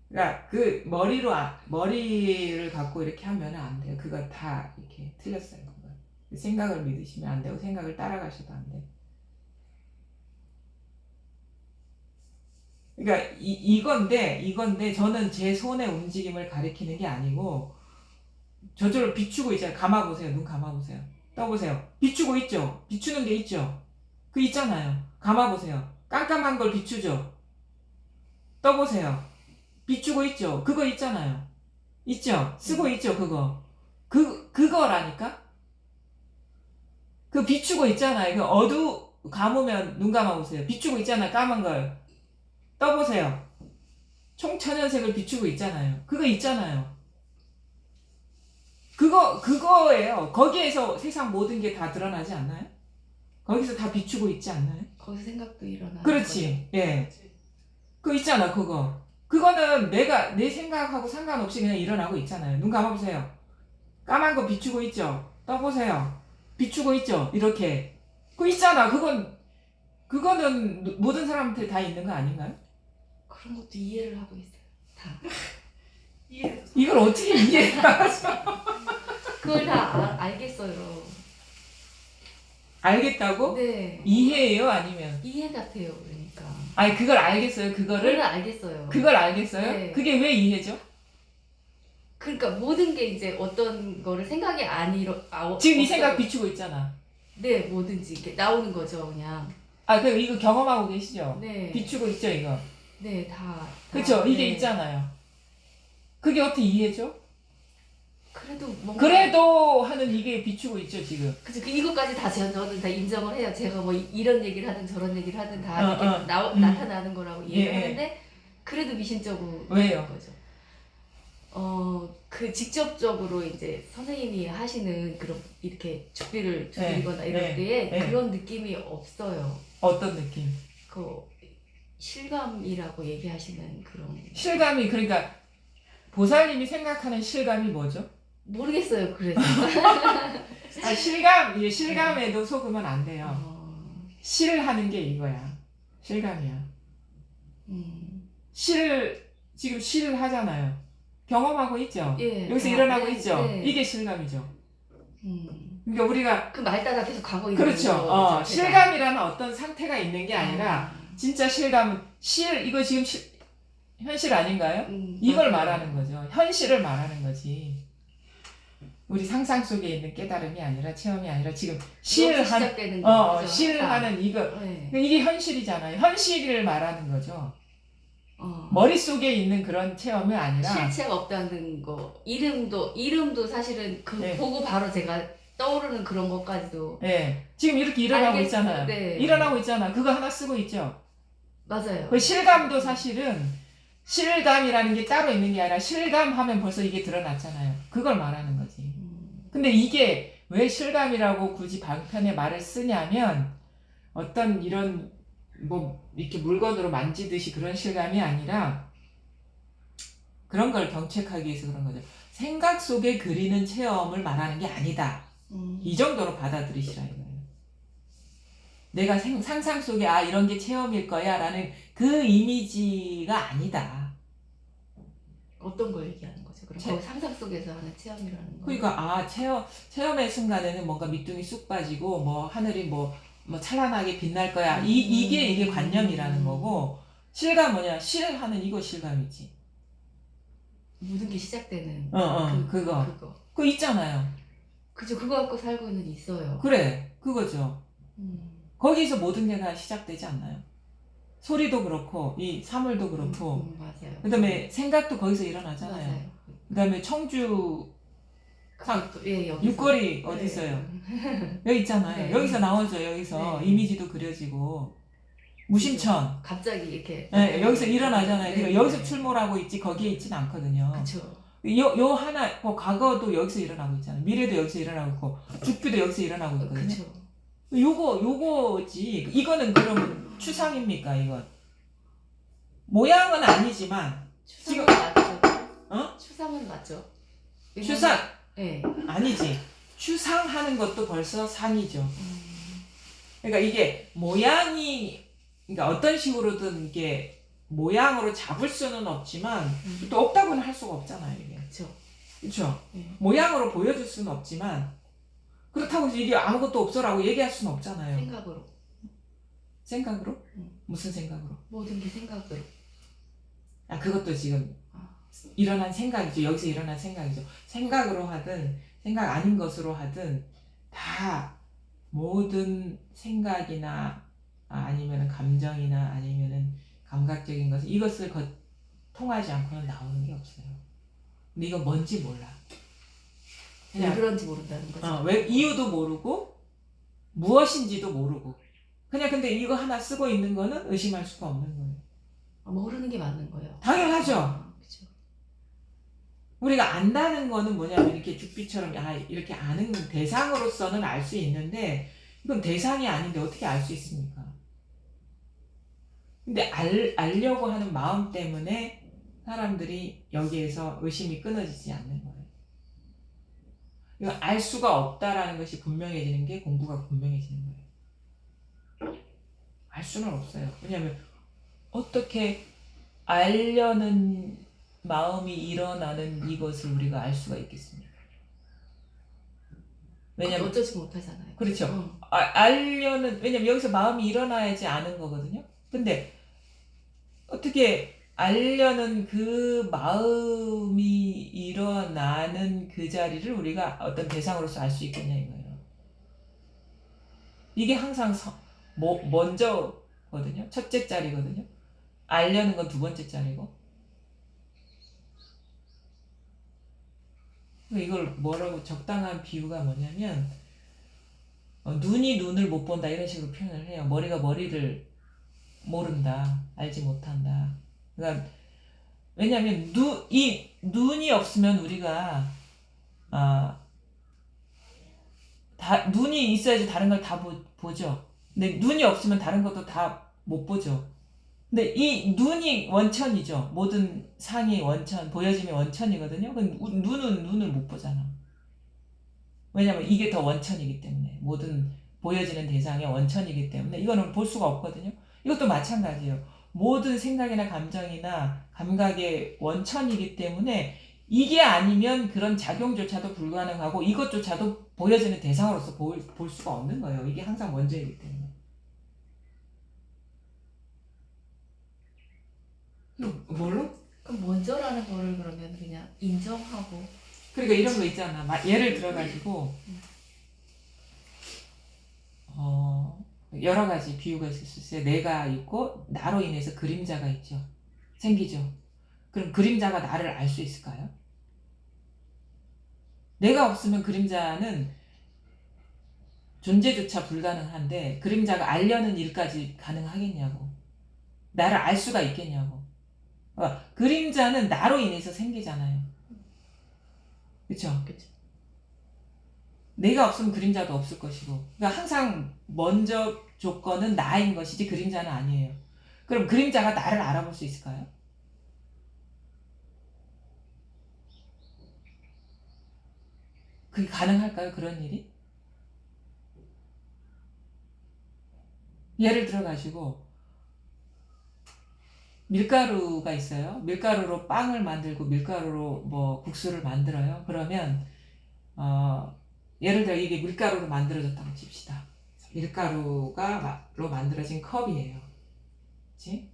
그러니까 머리를 갖고 이렇게 하면 안 돼요. 그거 다 이렇게 틀렸어요. 그건. 생각을 믿으시면 안 되고 생각을 따라가셔도 안 돼요. 그러니까 이건데 저는 제 손의 움직임을 가리키는 게 아니고 저절로 비추고 있잖아요. 감아보세요. 눈 감아보세요. 떠보세요. 비추고 있죠. 비추는 게 있죠. 그 있잖아요. 감아보세요. 깜깜한 걸 비추죠. 떠보세요. 비추고 있죠. 그거 있잖아요. 있죠. 쓰고 있죠. 그거라니까. 그 비추고 있잖아요. 감으면 눈 감아보세요. 비추고 있잖아요. 까만 걸. 떠보세요. 총천연색을 비추고 있잖아요. 그거 있잖아요. 그거예요. 거기에서 세상 모든 게 다 드러나지 않나요? 거기서 다 비추고 있지 않나요? 거기서 생각도 일어나. 그렇지. 예. 그거 있잖아, 그거는 내 생각하고 상관없이 그냥 일어나고 있잖아요. 눈 감아보세요. 까만 거 비추고 있죠? 떠보세요. 비추고 있죠? 이렇게. 그거 있잖아. 그거는 모든 사람한테 다 있는 거 아닌가요? 그런 것도 이해를 하고 있어요. 다. 이해해서 이걸 어떻게 이해하죠? 그걸 다 알겠어요. 알겠다고? 네. 이해해요? 아니면? 이해 같아요. 그러니까. 아니 그걸 알겠어요. 그걸 그거를? 알겠어요. 그걸 알겠어요? 네. 그게 왜 이해죠? 그러니까 모든 게 이제 어떤 거를 생각이 지금 이 없어요. 생각 비추고 있잖아. 네, 뭐든지 이렇게 나오는 거죠, 그냥. 아, 그 이거 경험하고 계시죠? 네. 비추고 있죠, 이거. 네, 다. 그쵸? 이게 네. 있잖아요. 그게 어떻게 이해죠? 그래도 뭔가. 그래도 하는 이게 비추고 있죠, 지금. 그죠. 이것까지 다 저는 다 인정을 해요. 제가 뭐 이런 얘기를 하든 저런 얘기를 하든 다 이렇게 나타나는 거라고 이해를 예, 예. 하는데 그래도 미심쩍어 왜요? 거죠. 그 직접적으로 이제 선생님이 하시는 그런 이렇게 죽비를 두드리거나 이럴 네, 때에 네. 그런 느낌이 없어요. 어떤 느낌? 그 실감이라고 얘기하시는 그런. 실감이, 그러니까, 보살님이 생각하는 실감이 뭐죠? 모르겠어요. 그래서. 아, 실감, 이게 실감에도 속으면 안 돼요. 실하는 게 이거야. 실감이야. 지금 실하잖아요. 경험하고 있죠? 예. 여기서 일어나고 네, 있죠? 네. 이게 실감이죠. 그러니까 우리가, 그 말 따라 계속 가고 있는 그렇죠. 거죠, 제가. 실감이라는 어떤 상태가 있는 게 아니라, 진짜 실감은, 이거 지금 현실 아닌가요? 이걸 맞아요. 말하는 거죠. 현실을 말하는 거지. 우리 상상 속에 있는 깨달음이 아니라, 체험이 아니라, 지금 시작되는 거죠. 실하는 이거, 네. 이게 현실이잖아요. 현실을 말하는 거죠. 머릿속에 있는 그런 체험이 아니라, 실체가 없다는 거. 이름도 사실은 네. 보고 바로 제가 떠오르는 그런 것까지도. 예. 지금 이렇게 일어나고 있잖아요. 네. 일어나고 있잖아. 그거 하나 쓰고 있죠. 맞아요. 그 실감도 사실은 실감이라는 게 따로 있는 게 아니라 실감하면 벌써 이게 드러났잖아요. 그걸 말하는 거지. 근데 이게 왜 실감이라고 굳이 방편의 말을 쓰냐면 어떤 이런 뭐 이렇게 물건으로 만지듯이 그런 실감이 아니라 그런 걸 경책하기 위해서 그런 거죠. 생각 속에 그리는 체험을 말하는 게 아니다. 이 정도로 받아들이시라 이거예요. 내가 상상 속에 이런 게 체험일 거야 라는 그 이미지가 아니다. 어떤 걸 얘기하는 거죠? 그럼 거기 상상 속에서 하는 체험이라는 거. 그러니까 체험의 순간에는 뭔가 밑둥이 쑥 빠지고 뭐 하늘이 뭐 찬란하게 빛날 거야. 이게 관념이라는 거고 실감 뭐냐? 실하는 이거 실감이지. 모든 게 시작되는 그거 있잖아요. 그죠. 그거 갖고 살고는 있어요. 그래, 그거죠. 거기서 모든 게 다 시작되지 않나요? 소리도 그렇고 이 사물도 그렇고 맞아요. 그다음에 생각도 거기서 일어나잖아요. 맞아요. 그다음에 청주 예, 육거리 어디 있어요? 여기 있잖아요. 네. 여기서 나오죠. 여기서 네. 이미지도 그려지고 무심천. 갑자기 이렇게. 네, 여기서 일어나잖아요. 네. 그러니까 여기서 출몰하고 있지 거기에 있진 않거든요. 그렇죠. 요 하나 과거도 여기서 일어나고 있잖아요. 미래도 여기서 일어나고 있고 죽비도 여기서 일어나고 있거든요. 그렇죠. 요거지. 이거는 그러면 추상입니까, 이건? 모양은 아니지만 추상은 맞죠. 어? 추상은 맞죠. 추상 네. 아니지. 추상하는 것도 벌써 상이죠. 그러니까 이게 모양이 그러니까 어떤 식으로든 이게 모양으로 잡을 수는 없지만 또 없다고는 할 수가 없잖아요, 이게. 그렇죠. 그렇죠. 네. 모양으로 보여줄 수는 없지만 그렇다고 해서 이게 아무것도 없어라고 얘기할 수는 없잖아요. 생각으로? 무슨 생각으로? 모든 게 생각으로. 그것도 지금 일어난 생각이죠. 여기서 일어난 생각이죠. 생각으로 하든 생각 아닌 것으로 하든 다 모든 생각이나 아니면 감정이나 아니면 감각적인 것은 이것을 통하지 않고는 나오는 게 없어요. 근데 이거 뭔지 몰라. 왜 그런지 모른다는 거죠. 왜 이유도 모르고 무엇인지도 모르고 그냥 근데 이거 하나 쓰고 있는 거는 의심할 수가 없는 거예요. 모르는 게 맞는 거예요. 당연하죠. 그렇죠. 우리가 안다는 거는 뭐냐면 이렇게 죽비처럼 이렇게 아는 대상으로서는 알 수 있는데 이건 대상이 아닌데 어떻게 알 수 있습니까? 근데 알려고 하는 마음 때문에 사람들이 여기에서 의심이 끊어지지 않는 거예요. 이거 알 수가 없다라는 것이 분명해지는 게 공부가 분명해지는 거예요. 알 알 수는 없어요. 왜냐하면 어떻게 알려는 마음이 일어나는 이것을 우리가 알 수가 있겠습니까? 왜냐면 어쩌지 못하잖아요. 그렇죠. 알려는 왜냐면 여기서 마음이 일어나야지 아는 거거든요. 근데 어떻게 알려는 그 마음이 일어나는 그 자리를 우리가 어떤 대상으로서 알 수 있겠냐 이거예요. 이게 항상 먼저거든요. 첫째 자리거든요. 알려는 건 두 번째 자리고. 이걸 뭐라고 적당한 비유가 뭐냐면 눈이 눈을 못 본다 이런 식으로 표현을 해요. 머리가 머리를 모른다, 알지 못한다. 그러니까 왜냐하면 이 눈이 없으면 우리가 눈이 있어야지 다른 걸 다 보죠. 근데 눈이 없으면 다른 것도 다 못 보죠. 근데 이 눈이 원천이죠. 모든 상이 원천, 보여짐이 원천이거든요. 그럼 눈은 눈을 못 보잖아. 왜냐면 이게 더 원천이기 때문에. 모든 보여지는 대상의 원천이기 때문에 이거는 볼 수가 없거든요. 이것도 마찬가지예요. 모든 생각이나 감정이나 감각의 원천이기 때문에 이게 아니면 그런 작용조차도 불가능하고 이것조차도 보여지는 대상으로서 볼 수가 없는 거예요. 이게 항상 먼저이기 때문에. 뭘로? 그럼 먼저라는 거를 그러면 그냥 인정하고. 그러니까 이런 거 있잖아. 예를 들어가지고 여러 가지 비유가 있을 수 있어요. 내가 있고 나로 인해서 그림자가 있죠. 생기죠. 그럼 그림자가 나를 알 수 있을까요? 내가 없으면 그림자는 존재조차 불가능한데 그림자가 알려는 일까지 가능하겠냐고. 나를 알 수가 있겠냐고. 그림자는 나로 인해서 생기잖아요. 그쵸? 그쵸. 내가 없으면 그림자도 없을 것이고. 그러니까 항상 먼저 조건은 나인 것이지 그림자는 아니에요. 그럼 그림자가 나를 알아볼 수 있을까요? 그게 가능할까요? 그런 일이? 예를 들어가지고 밀가루가 있어요. 밀가루로 빵을 만들고 밀가루로 뭐 국수를 만들어요. 그러면 예를 들어 이게 밀가루로 만들어졌다고 칩시다. 밀가루로 만들어진 컵이에요. 그치?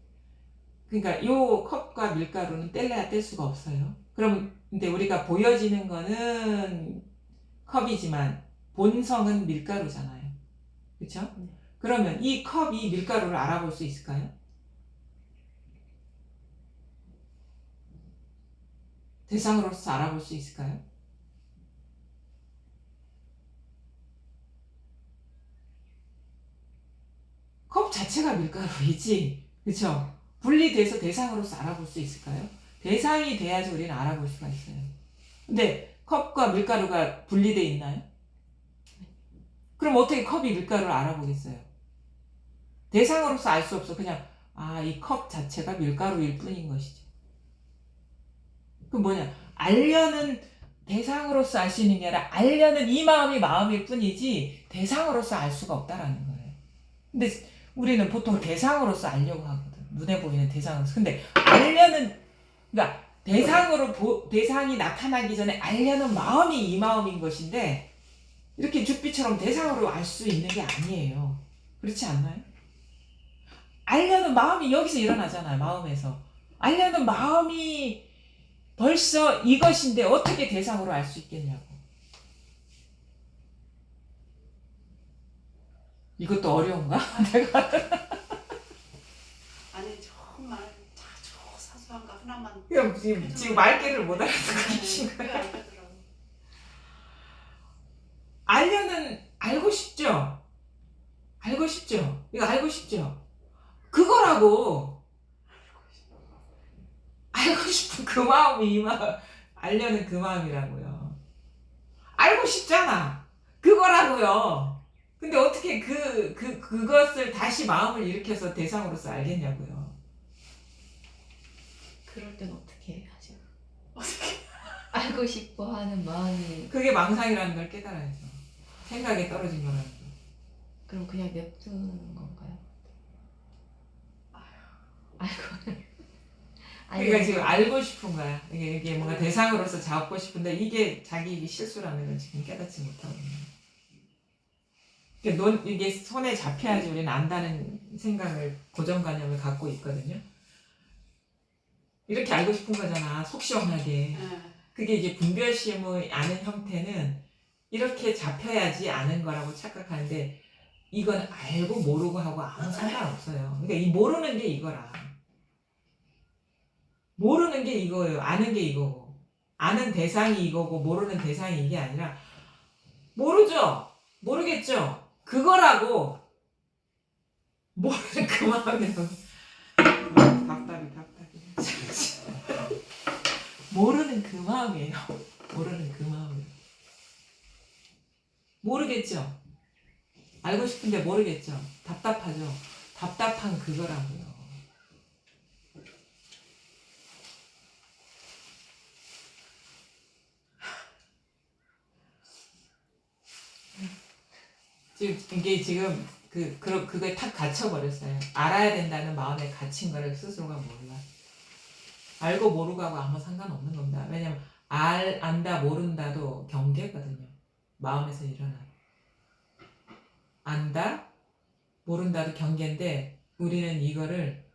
그러니까 이 컵과 밀가루는 뗄래야 뗄 수가 없어요. 그럼 근데 우리가 보여지는 거는 컵이지만 본성은 밀가루잖아요. 그쵸? 그러면 이 컵이 밀가루를 알아볼 수 있을까요? 대상으로서 알아볼 수 있을까요? 컵 자체가 밀가루이지, 그쵸? 분리돼서 대상으로서 알아볼 수 있을까요? 대상이 돼야지 우리는 알아볼 수가 있어요. 근데 컵과 밀가루가 분리돼 있나요? 그럼 어떻게 컵이 밀가루를 알아보겠어요? 대상으로서 알 수 없어. 그냥 이 컵 자체가 밀가루일 뿐인 것이지. 그럼 뭐냐? 알려는 대상으로서 알 수 있는 게 아니라 알려는 이 마음이 마음일 뿐이지 대상으로서 알 수가 없다라는 거예요. 근데 우리는 보통 대상으로서 알려고 하거든. 눈에 보이는 대상으로서. 근데 알려는, 그러니까 대상이 나타나기 전에 알려는 마음이 이 마음인 것인데 이렇게 죽비처럼 대상으로 알 수 있는 게 아니에요. 그렇지 않나요? 알려는 마음이 여기서 일어나잖아요. 마음에서. 알려는 마음이 벌써 이것인데 어떻게 대상으로 알 수 있겠냐고. 이것도 어려운가? 내가 아니 정말 아주 사소한 거 하나만. 지금 말귀를 못 알아듣고 계신 거예요. 알겠더라고. 알려는 알고 싶죠? 알고 싶죠? 이거 알고 싶죠? 그거라고. 알고 싶은 그 마음이 알려는 그 마음이라고요. 알고 싶잖아. 그거라고요. 근데 어떻게 그것을 다시 마음을 일으켜서 대상으로서 알겠냐고요. 그럴 땐 어떻게 하죠? 알고 싶어 하는 마음이. 그게 망상이라는 걸 깨달아야죠. 생각에 떨어진 거라는 거. 그럼 그냥 냅두는 건가요? 그러니까 지금 알고 싶은 거야. 이게 뭔가 대상으로서 잡고 싶은데 이게 자기 실수라는 걸 지금 깨닫지 못하고 있는 거야. 이게 손에 잡혀야지 우리는 안다는 생각을 고정관념을 갖고 있거든요. 이렇게 알고 싶은 거잖아. 속 시원하게. 그게 이제 분별심의 아는 형태는 이렇게 잡혀야지 아는 거라고 착각하는데 이건 알고 모르고 하고 아무 상관없어요. 그러니까 이 모르는 게 이거라. 모르는 게 이거예요. 아는 게 이거고. 아는 대상이 이거고 모르는 대상이 이게 아니라 모르죠? 모르겠죠? 그거라고. 모르는 그 마음이라고. 답답이. 모르는 그 마음이에요. 모르는 그 마음이에요. 모르겠죠? 알고 싶은데 모르겠죠? 답답하죠? 답답한 그거라고요. 이게 지금 그거에 탁 갇혀버렸어요. 알아야 된다는 마음에 갇힌 거를 스스로가 몰라. 알고 모르고 하고 아무 상관없는 겁니다. 왜냐면 안다 모른다도 경계거든요. 마음에서 일어나. 안다 모른다도 경계인데 우리는 이거를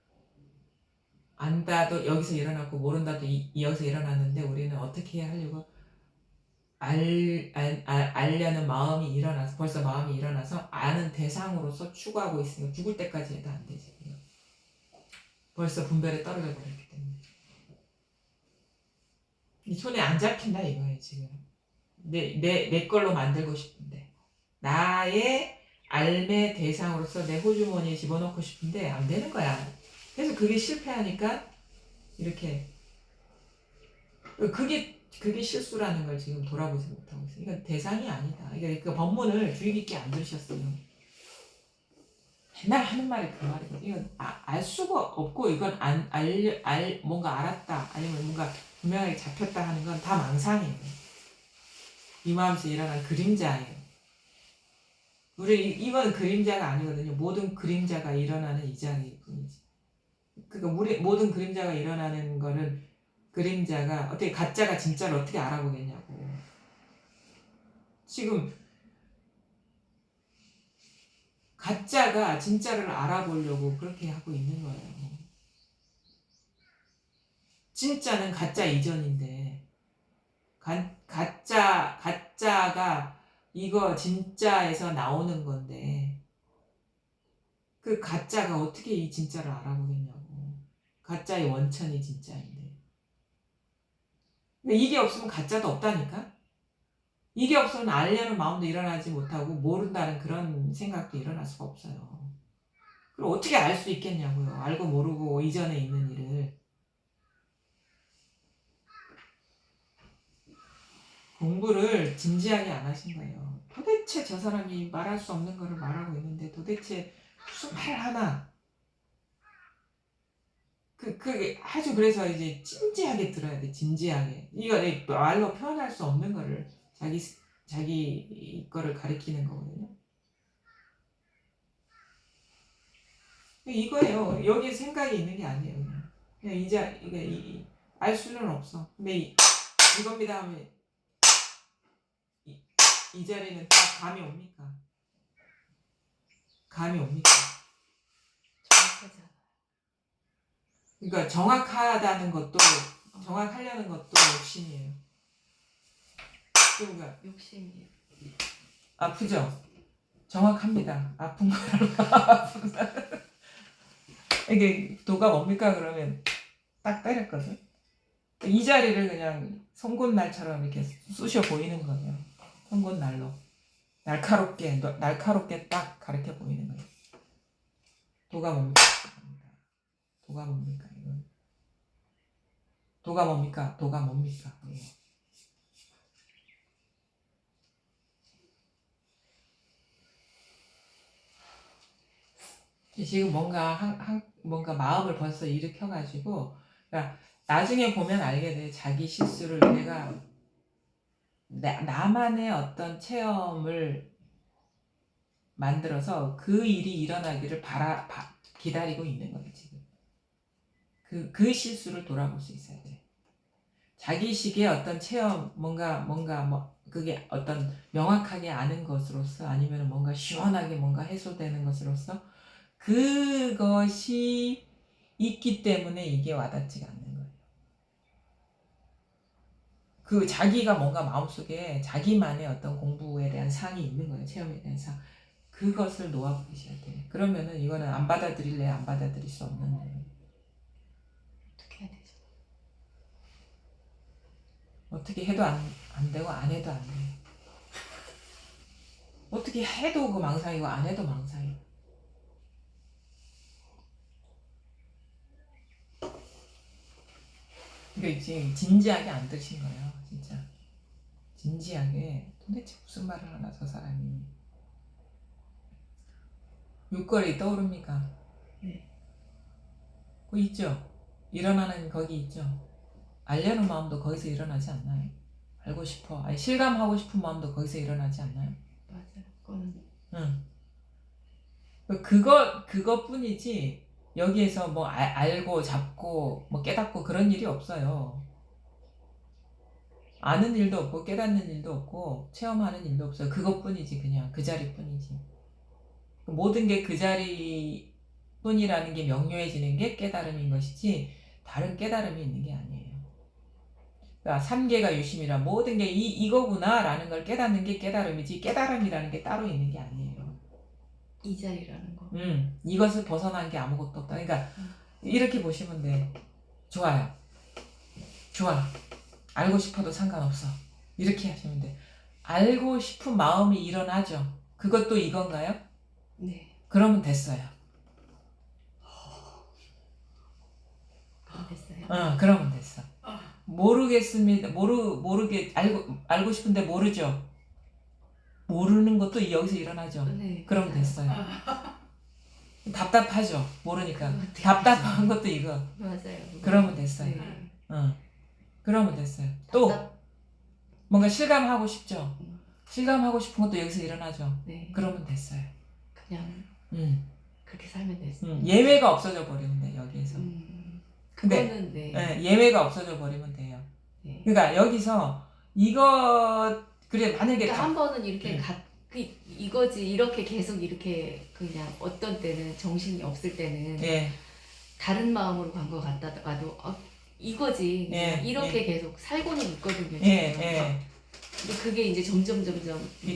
안다도 여기서 일어났고 모른다도 여기서 일어났는데 우리는 어떻게 해야 하려고 알려는 마음이 일어나서 벌써 마음이 일어나서 아는 대상으로서 추구하고 있으니까 죽을 때까지 해도 안 되지. 벌써 분별에 떨어져 버렸기 때문에 이 손에 안 잡힌다 이거예요. 지금 내 걸로 만들고 싶은데 나의 알매 대상으로서 내 호주머니에 집어넣고 싶은데 안 되는 거야. 그래서 그게 실패하니까 이렇게 그게 실수라는 걸 지금 돌아보지 못하고 있어요. 이건 대상이 아니다. 그 법문을 주의 깊게 안 들으셨어요. 맨날 하는 말이 그 말이거든요. 이건 알 수가 없고 이건 뭔가 알았다 아니면 뭔가 분명하게 잡혔다 하는 건 다 망상이에요. 이 마음에서 일어난 그림자예요. 이건 그림자가 아니거든요. 모든 그림자가 일어나는 이 자리일 뿐이지. 그러니까 모든 그림자가 일어나는 거는 그림자가 어떻게 가짜가 진짜를 어떻게 알아보겠냐고. 지금 가짜가 진짜를 알아보려고 그렇게 하고 있는 거예요. 진짜는 가짜 이전인데 가짜가 이거 진짜에서 나오는 건데 그 가짜가 어떻게 이 진짜를 알아보겠냐고. 가짜의 원천이 진짜인데. 근데 이게 없으면 가짜도 없다니까? 이게 없으면 알려는 마음도 일어나지 못하고 모른다는 그런 생각도 일어날 수가 없어요. 그럼 어떻게 알 수 있겠냐고요. 알고 모르고 이전에 있는 일을. 공부를 진지하게 안 하신 거예요. 도대체 저 사람이 말할 수 없는 거를 말하고 있는데 도대체 무슨 말 하나. 그게 아주 그래서 이제 진지하게 들어야 돼. 진지하게. 이거 말로 표현할 수 없는 거를 자기 거를 가리키는 거거든요. 이거예요. 여기 생각이 있는 게 아니에요. 그냥 이게 알 수는 없어. 근데 이겁니다 하면 이 자리는 딱 감이 옵니까? 감이 옵니까? 정확하잖아. 그러니까 정확하려는 것도 욕심이에요. 그러니까 욕심이 아프죠? 정확합니다. 아픈 거라고. 이게 도가 뭡니까? 그러면 딱 때렸거든. 이 자리를 그냥 송곳날처럼 이렇게 쑤셔 보이는 거예요. 송곳날로 날카롭게 딱 가르쳐 보이는 거예요. 도가 뭡니까? 도가 뭡니까? 이건 도가 뭡니까? 도가 뭡니까? 지금 뭔가 마음을 벌써 일으켜가지고, 그러니까 나중에 보면 알게 돼. 자기 실수를 내가 나만의 어떤 체험을 만들어서 그 일이 일어나기를 기다리고 있는 거예요, 지금. 그 실수를 돌아볼 수 있어야 돼. 자기식의 어떤 체험, 뭔가 뭐 그게 어떤 명확하게 아는 것으로서 아니면 뭔가 시원하게 뭔가 해소되는 것으로서 그것이 있기 때문에 이게 와닿지가 않는 거예요. 그 자기가 뭔가 마음속에 자기만의 어떤 공부에 대한 상이 있는 거예요. 체험에 대한 상. 그것을 놓아보셔야 돼. 그러면은 이거는 안 받아들일래 안 받아들일 수 없는 거예요. 어떻게 해야 되죠? 어떻게 해도 안 되고 안 해도 안 돼. 어떻게 해도 그 망상이고 안 해도 망상이고. 그러니까 지금 진지하게 안 드신 거예요. 진짜. 진지하게 도대체 무슨 말을 하나 저 사람이. 육걸이 떠오릅니까? 네. 그거 있죠? 일어나는 거기 있죠? 알려는 마음도 거기서 일어나지 않나요? 알고 싶어. 아니, 실감하고 싶은 마음도 거기서 일어나지 않나요? 맞아요. 그거는 응. 그것뿐이지 여기에서 뭐 알고 잡고 뭐 깨닫고 그런 일이 없어요. 아는 일도 없고 깨닫는 일도 없고 체험하는 일도 없어요. 그것뿐이지. 그냥 그 자리뿐이지. 모든 게 그 자리뿐이라는 게 명료해지는 게 깨달음인 것이지 다른 깨달음이 있는 게 아니에요. 그러니까 삼계가 유심이라 모든 게 이거구나 라는 걸 깨닫는 게 깨달음이지 깨달음이라는 게 따로 있는 게 아니에요. 이 자리라는 거. 이것을 벗어난 게 아무것도 없다. 그러니까 이렇게 보시면 돼. 좋아요. 좋아. 알고 싶어도 상관없어. 이렇게 하시면 돼. 알고 싶은 마음이 일어나죠. 그것도 이건가요? 네. 그러면 됐어요. 그럼 됐어요. 그러면 됐어. 모르겠습니다. 알고 싶은데 모르죠. 모르는 것도 여기서 일어나죠. 네. 그럼 맞아요. 됐어요. 답답하죠. 모르니까. 어떻게 답답한 것도 이거. 맞아요. 그러면 됐어요. 네. 그러면 됐어요. 또 답답- 뭔가 실감하고 싶죠. 음. 실감하고 싶은 것도 여기서 일어나죠. 네. 그러면 됐어요. 그냥 그렇게 살면 됐어요. 예외가 없어져 버리면 돼 여기에서. 근데 그거는 네. 예외가 없어져 버리면 돼요. 네. 그러니까 여기서 이거 그래 만약에 그러니까 한 번은 이렇게 이거지 이렇게 계속 이렇게 그냥 어떤 때는 정신이 없을 때는 예. 다른 마음으로 간 것 같다가도 이거지 그냥 이렇게 계속 살고는 있거든요. 예. 근데 그게 이제 점점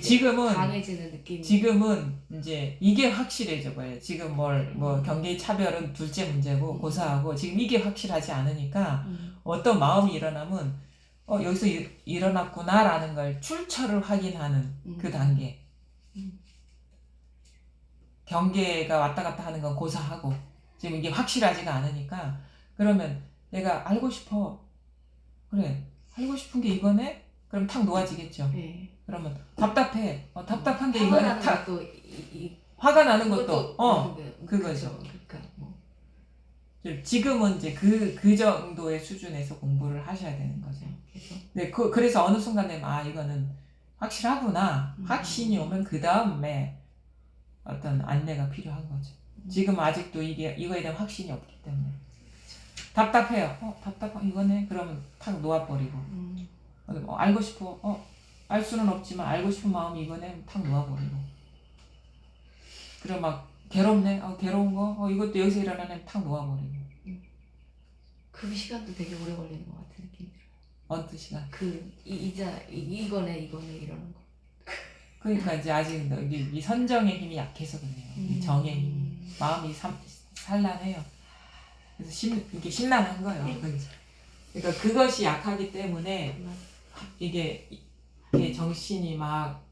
지금은 강해지는 느낌이. 지금은 이제 이게 확실해져 버려요. 지금 뭐 경계의 차별은 둘째 문제고 고사하고 지금 이게 확실하지 않으니까 어떤 마음이 일어나면 여기서 일어났구나라는 걸 출처를 확인하는 그 단계. 경계가 왔다 갔다 하는 건 고사하고 지금 이게 확실하지가 않으니까 그러면 내가 알고 싶어. 그래. 알고 싶은 게 이거네? 그럼 탁 놓아지겠죠. 네. 그러면 답답해. 답답한 게 화가 이거네. 나는 탁. 것도 화가 나는 것도 그거죠. 그거죠. 그러니까 뭐. 지금은 이제 그 정도의 수준에서 공부를 하셔야 되는 거죠. 네, 그래서 어느 순간 되면 이거는 확실하구나. 확신이 오면 그 다음에 어떤 안내가 필요한 거죠. 지금 아직도 이거에 대한 확신이 없기 때문에 답답해요. 답답한 이거네. 그러면 탁 놓아버리고 알고 싶어. 알 수는 없지만 알고 싶은 마음이 이거네. 탁 놓아버리고 그리고 막 괴롭네. 괴로운 거. 이것도 여기서 일어나네. 탁 놓아버리고 그 시간도 되게 오래 걸리는 것 같은 느낌이 들어요. 어떤 시간? 이거네 이러는 거. 그러니까 이제 아직 이 선정의 힘이 약해서 그래요. 이 정의 힘이. 마음이 산란해요. 그래서 이게 심란한 거예요. 그러니까 그것이 약하기 때문에 이게 정신이 막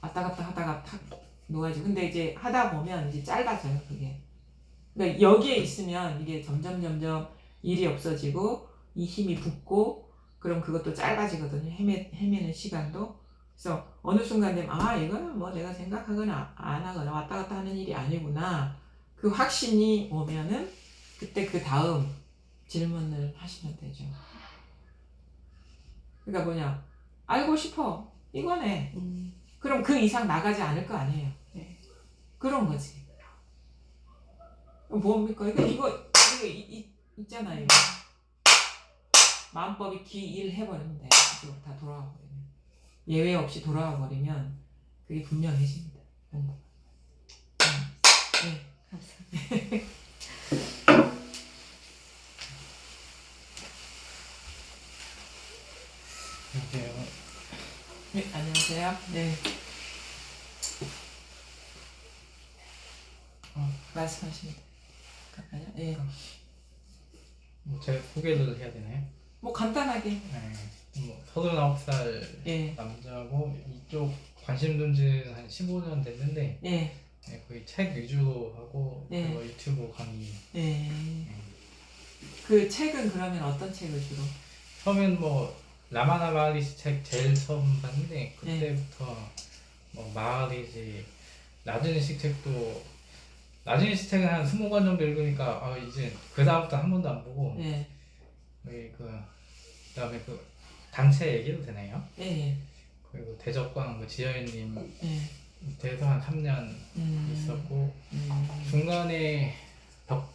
왔다 갔다 하다가 탁 놓아지고 근데 이제 하다 보면 이제 짧아져요. 그게. 그러니까 여기에 있으면 이게 점점 일이 없어지고 이 힘이 붙고 그럼 그것도 짧아지거든요. 헤매는 시간도. 그래서 어느 순간 되면 이거는 뭐 내가 생각하거나 안 하거나 왔다 갔다 하는 일이 아니구나. 그 확신이 오면은 그때 그 다음 질문을 하시면 되죠. 그러니까 뭐냐 알고 싶어 이거네. 그럼 그 이상 나가지 않을 거 아니에요. 네. 그런 거지. 뭡니까? 이거 있잖아요. 마음법이 기일 해버리면 돼. 이쪽으로 다 돌아와 버리면. 예외 없이 돌아와 버리면 그게 분명해집니다. 뭔가. 네. 감사합니다. 안녕하세요. 네, 안녕하세요. 네. 말씀하십니다. 잠깐만요. 예. 뭐 제가 소개를 해야 되나요? 뭐 간단하게. 네. 뭐 39살 예. 남자고 이쪽 관심 둔 지는 한 15년 됐는데 예. 네, 거의 책 위주로 하고 네. 그리고 유튜브 강의. 예. 네. 그 책은 그러면 어떤 책을 주로? 처음엔 뭐 라마나 마하리시 책 제일 처음 봤는데 그때부터 뭐 마하리시 라즈니식 책도 라즈니식 책은 한 20권 정도 읽으니까 이제 그 다음부터 한 번도 안 보고 예. 그다음에 그 단체 얘기도 되나요? 예. 그리고 대적광 그 지여인님 예. 밑에서 한 3년 있었고 중간에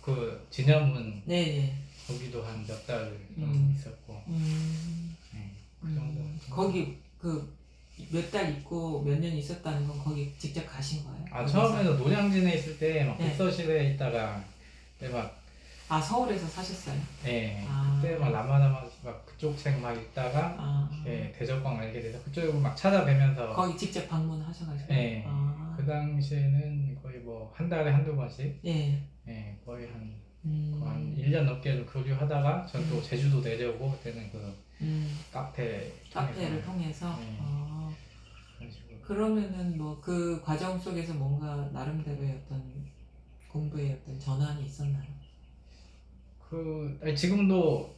그 진여문 네. 거기도 한 몇 달 있었고 네, 그 정도. 거기 그 몇 달 있고 몇 년 있었다는 건 거기 직접 가신 거예요? 처음에는 노량진에 있을 때 막 네. 독서실에 있다가 그때 막 서울에서 사셨어요? 그때 막 라마나마 막 그쪽 책 막 읽다가 대적광 알게 돼서 그쪽으로 막 찾아뵈면서 거기 직접 방문하셔가지고. 그 당시에는 거의 뭐 한 달에 한두 번씩 거의 한 1년 넘게 좀 교류하다가 전 또 제주도 내려오고 그때는 그 카페를 통해서. 그런 식으로. 그러면은 뭐 그 과정 속에서 뭔가 나름대로의 어떤 공부의 어떤 전환이 있었나요? 아니, 지금도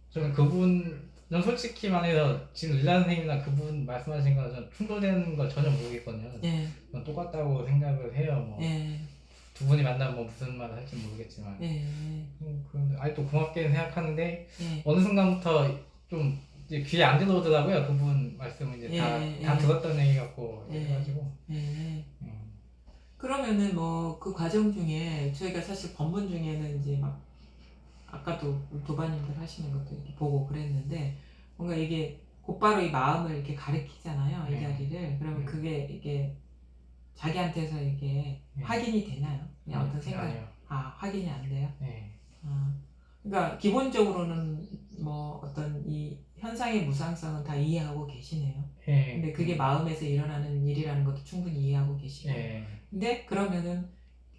저는 그분은 솔직히 말해서 지금 릴라 선생님이나 그분 말씀하신 거 전 충돌되는 걸 전혀 모르겠거든요. 전 똑같다고 생각을 해요. 뭐 두 분이 만나면 뭐 무슨 말을 할지 모르겠지만 그런데 아직도 고맙게 생각하는데 어느 순간부터 좀 이제 귀에 안 들어오더라고요. 그분 말씀은 이제 다 들었던 얘기 같고 해가지고. 그러면은 뭐 그 과정 중에 저희가 사실 본문 중에는 이제 막 아까도 도반님들 하시는 것도 이렇게 보고 그랬는데 뭔가 이게 곧바로 이 마음을 이렇게 가리키잖아요. 이 자리를. 그러면 그게 이게 자기한테서 이게 확인이 되나요? 그냥 어떤 생각? 아니요. 확인이 안 돼요? 네. 그러니까 기본적으로는 뭐 어떤 이 현상의 무상성은 다 이해하고 계시네요. 근데 그게 마음에서 일어나는 일이라는 것도 충분히 이해하고 계시고. 근데 그러면은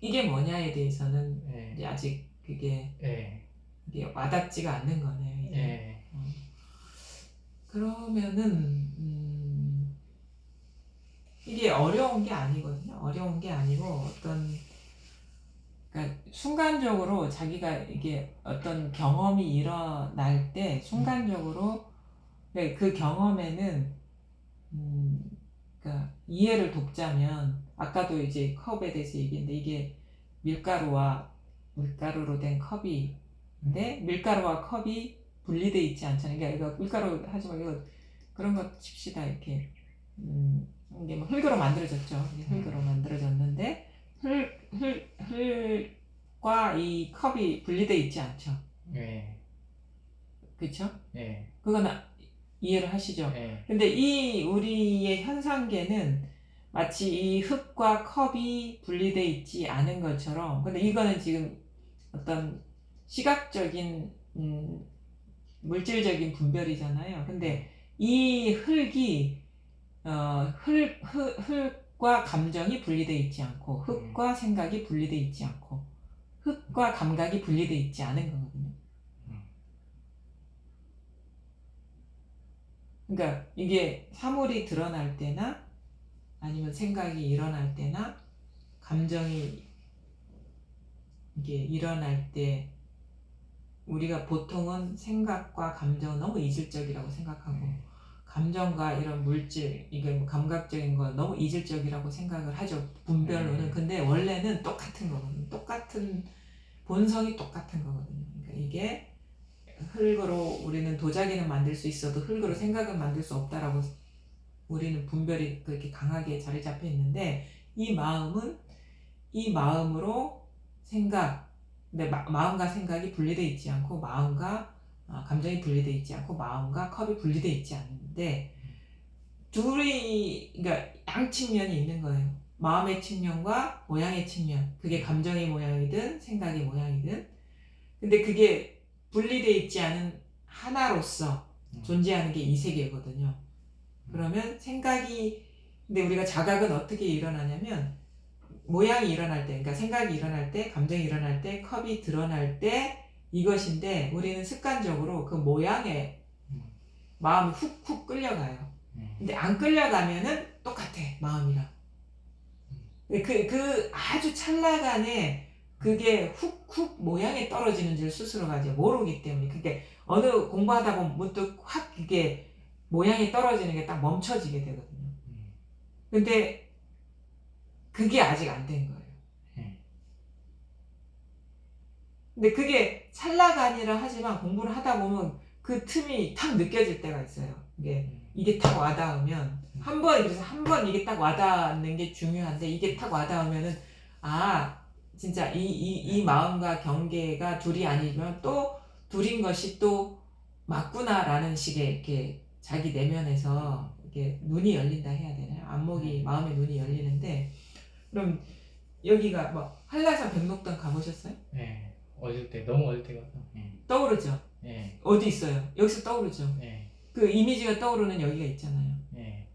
이게 뭐냐에 대해서는 이제 아직 그게 이게 와닿지가 않는 거네요. 이제. 그러면은 이게 어려운 게 아니거든요. 어려운 게 아니고 그러니까 순간적으로 자기가 이게 어떤 경험이 일어날 때 순간적으로 그 경험에는 그러니까 이해를 돕자면 아까도 이제 컵에 대해서 얘기했는데 이게 밀가루로 된 컵인데 밀가루와 컵이 분리돼 있지 않잖아요. 그러니까 이거 밀가루 하지 말고 이거 그런 거 칩시다 이렇게 이게 뭐 흙으로 만들어졌죠. 흙으로 만들어졌는데 흙과 이 컵이 분리돼 있지 않죠. 그렇죠? 그건 이해를 하시죠? 근데 이 우리의 현상계는 마치 이 흙과 컵이 분리돼 있지 않은 것처럼 근데 이거는 지금 어떤 시각적인 물질적인 분별이잖아요. 근데 이 흙이 흙과 감정이 분리돼 있지 않고 흙과 생각이 분리돼 있지 않고 흙과 감각이 분리돼 있지 않은 거거든요. 그러니까 이게 사물이 드러날 때나 아니면 생각이 일어날 때나 감정이 이게 일어날 때 우리가 보통은 생각과 감정은 너무 이질적이라고 생각하고 감정과 이런 물질 이게 뭐 감각적인 건 너무 이질적이라고 생각을 하죠. 분별로는. 근데 원래는 똑같은 거거든요. 똑같은 본성이 똑같은 거거든요. 그러니까 이게 흙으로 우리는 도자기는 만들 수 있어도 흙으로 생각은 만들 수 없다라고 우리는 분별이 그렇게 강하게 자리 잡혀 있는데 이 마음은 이 마음으로 생각 근데 마음과 생각이 분리되어 있지 않고 마음과 감정이 분리되어 있지 않고 마음과 컵이 분리되어 있지 않는데 둘이 그러니까 양 측면이 있는 거예요. 마음의 측면과 모양의 측면. 그게 감정의 모양이든 생각의 모양이든. 근데 그게 분리되어 있지 않은 하나로서 존재하는 게 이 세계거든요. 그러면 근데 우리가 자각은 어떻게 일어나냐면 모양이 일어날 때, 그러니까 생각이 일어날 때, 감정이 일어날 때, 컵이 드러날 때 이것인데 우리는 습관적으로 그 모양에 마음이 훅훅 끌려가요. 근데 안 끌려가면은 똑같아, 마음이랑. 그 아주 찰나간에 그게 훅훅 모양에 떨어지는지를 스스로가 이제 모르기 때문에 그게 어느 공부하다 보면 문득 확 이게 모양이 떨어지는 게 딱 멈춰지게 되거든요. 근데 그게 아직 안 된 거예요. 근데 그게 찰나간이라 하지만 공부를 하다 보면 그 틈이 탁 느껴질 때가 있어요. 이게 탁 와닿으면 그래서 한 번 이게 딱 와닿는 게 중요한데 이게 탁 와닿으면은 진짜 이 마음과 경계가 둘이 아니면 또 둘인 것이 또 맞구나라는 식의 이렇게 자기 내면에서 이렇게 눈이 열린다 해야 되나요? 안목이 마음의 눈이 열리는데 그럼 여기가 뭐 한라산 백록당 가보셨어요? 네. 너무 어릴 때 가서. 떠오르죠? 네. 어디 있어요? 여기서 떠오르죠? 네. 그 이미지가 떠오르는 여기가 있잖아요. 네.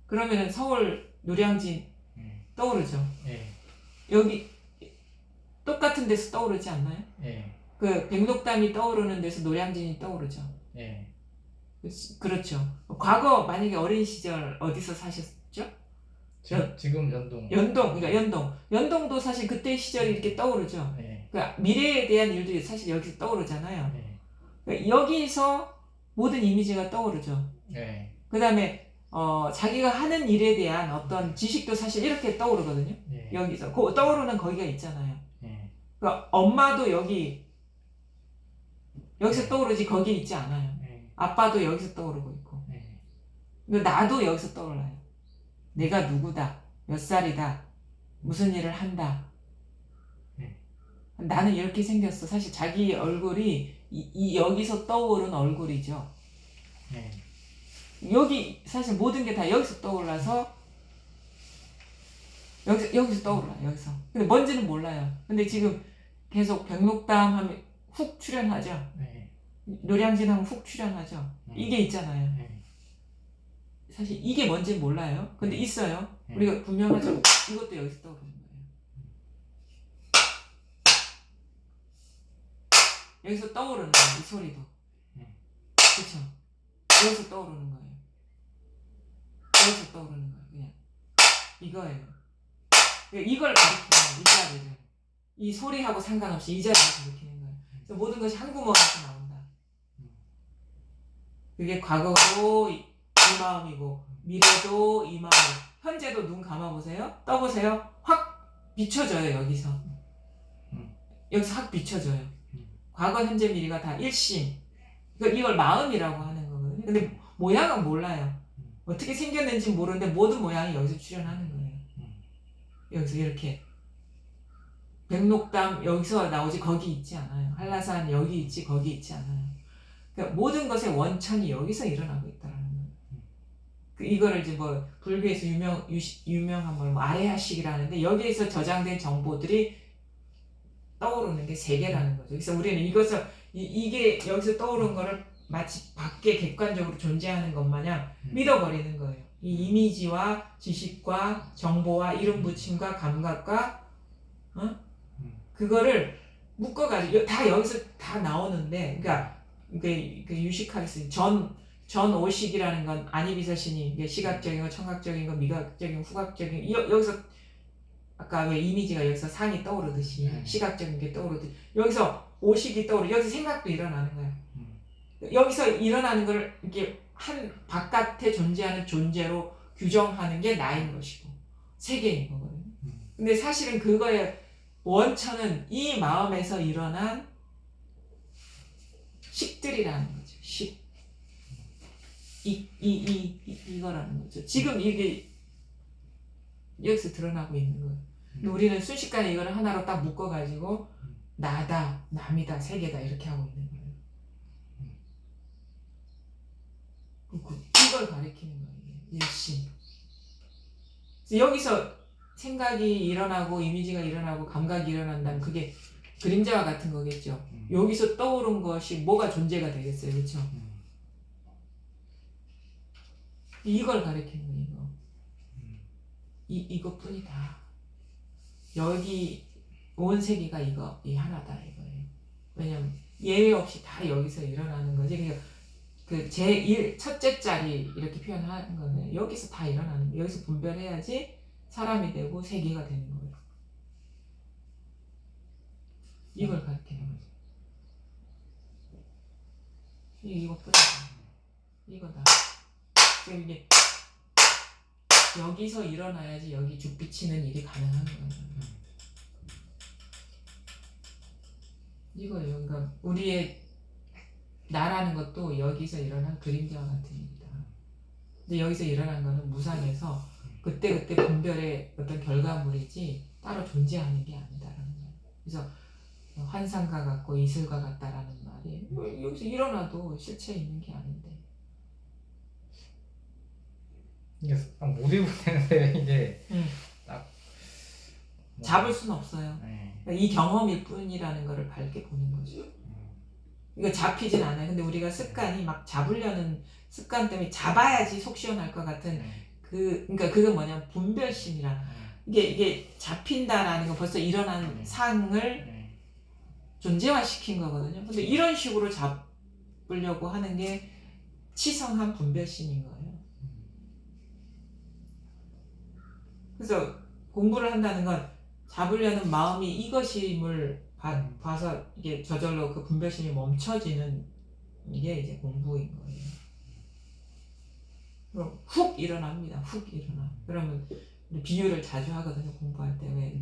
그러면은 서울 노량진 떠오르죠? 네. 여기 똑같은 데서 떠오르지 않나요? 네. 그 백록담이 떠오르는 데서 노량진이 떠오르죠? 네. 그렇죠. 과거 만약에 어린 시절 어디서 사셨죠? 지금 연동. 그러니까 연동도 사실 그때 시절이 이렇게 떠오르죠. 네. 그러니까 미래에 대한 일들이 사실 여기서 떠오르잖아요. 네. 그러니까 여기서 모든 이미지가 떠오르죠. 네. 그 다음에 자기가 하는 일에 대한 어떤 지식도 사실 이렇게 떠오르거든요. 네. 여기서 떠오르는 거기가 있잖아요. 네. 그러니까 엄마도 여기서 떠오르지 거기에 있지 않아요. 네. 아빠도 여기서 떠오르고 있고. 네. 나도 여기서 떠올라요. 내가 누구다, 몇 살이다, 무슨 일을 한다. 나는 이렇게 생겼어. 사실 자기 얼굴이 여기서 떠오른 얼굴이죠. 네. 여기 사실 모든 게 다 여기서 떠올라서 여기서 떠올라요. 여기서. 근데 뭔지는 몰라요. 근데 지금 계속 백록담 하면 훅 출연하죠. 네. 노량진 하면 훅 출연하죠. 이게 있잖아요. 네. 사실 이게 뭔지 몰라요. 근데 있어요. 우리가 분명하죠. 이것도 여기서 떠오르는 거예요. 여기서 떠오르는 거예요. 이 소리도. 그렇죠. 여기서 떠오르는 거예요. 여기서 떠오르는 거예요. 그냥 이거예요. 이걸 가리키는 이 자리를. 이 소리하고 상관없이 이 자리를 가리키는 거예요. 그래서 모든 것이 한 구멍에서 나온다. 그게 과거도 이 마음이고 미래도 이 마음이고 현재도 눈 감아보세요. 떠보세요. 확 비춰져요. 여기서 확 비춰져요. 과거, 현재, 미래가 다 일심. 이걸 마음이라고 하는 거거든요. 근데 모양은 몰라요. 어떻게 생겼는지 모르는데 모든 모양이 여기서 출현하는 거예요. 여기서 이렇게 백록담 여기서 나오지 거기 있지 않아요. 한라산 여기 있지 거기 있지 않아요. 그러니까 모든 것의 원천이 여기서 일어나고 있다는 거예요. 이거를 이제 뭐 불교에서 유명한 뭐 아레하식이라는데 여기에서 저장된 정보들이 떠오르는 게 세계라는 거죠. 그래서 우리는 이게 여기서 떠오른 거를 마치 밖에 객관적으로 존재하는 것 마냥 믿어버리는 거예요. 이 이미지와 지식과 정보와 이름 붙임과 감각과 그거를 묶어가지고 다 여기서 다 나오는데 그러니까 그 유식하겠어요. 전오식이라는 건 안이비서신이 이게 시각적인 거, 청각적인 거, 미각적인 거, 후각적인 거 여기서 아까 왜 이미지가 여기서 상이 떠오르듯이 시각적인 게 떠오르듯이 여기서 오식이 여기서 생각도 일어나는 거야. 여기서 일어나는 걸 이렇게 한 바깥에 존재하는 존재로 규정하는 게 나인 것이고 세계인 거거든요. 근데 사실은 그거의 원천은 이 마음에서 일어난 식들이라는 거죠. 식. 이거라는 거죠. 지금 이게 여기서 드러나고 있는 거예요. 근데 우리는 순식간에 이거를 하나로 딱 묶어가지고 나다, 남이다, 세계다 이렇게 하고 있는 거예요. 이걸 가리키는 거예요. 일심. 여기서 생각이 일어나고 이미지가 일어나고 감각이 일어난다면 그게 그림자와 같은 거겠죠. 여기서 떠오른 것이 뭐가 존재가 되겠어요. 그렇죠? 이걸 가리키는 거예요. 이것뿐이다. 여기 온 세계가 이 하나다 이거예요. 왜냐면 예외 없이 다 여기서 일어나는 거지. 그러니까 그 제1 첫째 자리 이렇게 표현하는 거는 여기서 다 일어나는 거예요. 여기서 분별해야지 사람이 되고 세계가 되는 거예요. 이걸 가르치는 거죠. 이것뿐이다. 이거다. 그러니까 이게 여기서 일어나야지 여기 죽비치는 일이 가능한 거예요. 이거예요. 그러니까 우리의 나라는 것도 여기서 일어난 그림자와 같은 일이다. 근데 여기서 일어난 거는 무상에서 그때그때 분별의 어떤 결과물이지 따로 존재하는 게 아니다라는 거예요. 그래서 환상과 같고 이슬과 같다라는 말이 여기서 일어나도 실체 있는 게 아닌데. 이게 못 입으는데 이게 딱 잡을 수는 없어요. 그러니까 이 경험일 뿐이라는 거를 밝게 보는 거죠. 이거 잡히진 않아요. 근데 우리가 습관이 막 잡으려는 습관 때문에 잡아야지 속 시원할 것 같은 그러니까 그건 뭐냐면 분별심이라. 이게 잡힌다라는 거 벌써 일어난 상을 존재화시킨 거거든요. 근데 이런 식으로 잡으려고 하는 게 치성한 분별심인 거예요. 그래서 공부를 한다는 건 잡으려는 마음이 이것임을 봐서 이게 저절로 그 분별심이 멈춰지는 이게 이제 공부인 거예요. 그럼 훅 일어납니다. 훅 일어나. 그러면 비유를 자주 하거든요. 공부할 때. 왜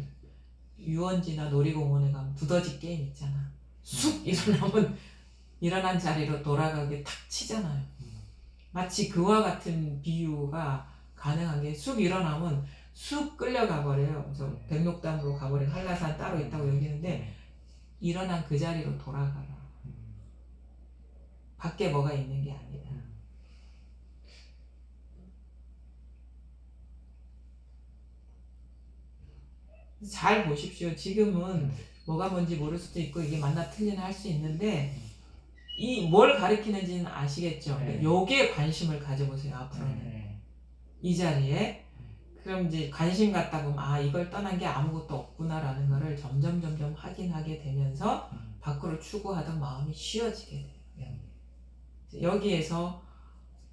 유원지나 놀이공원에 가면 두더지 게임 있잖아. 쑥 일어나면 일어난 자리로 돌아가게 탁 치잖아요. 마치 그와 같은 비유가 가능한 게 쑥 일어나면 쑥 끌려가 버려요. 그래서 백록담으로 가버린 한라산 따로 있다고 여기는데 일어난 그 자리로 돌아가라. 밖에 뭐가 있는 게 아니다. 잘 보십시오. 지금은 뭐가 뭔지 모를 수도 있고 이게 맞나 틀리나 할 수 있는데 이 뭘 가리키는지는 아시겠죠? 요게 관심을 가져보세요. 앞으로는 이 자리에. 그럼 이제 관심 갖다 보면 아 이걸 떠난 게 아무것도 없구나라는 거를 점점 확인하게 되면서 밖으로 추구하던 마음이 쉬어지게 돼요. 여기에서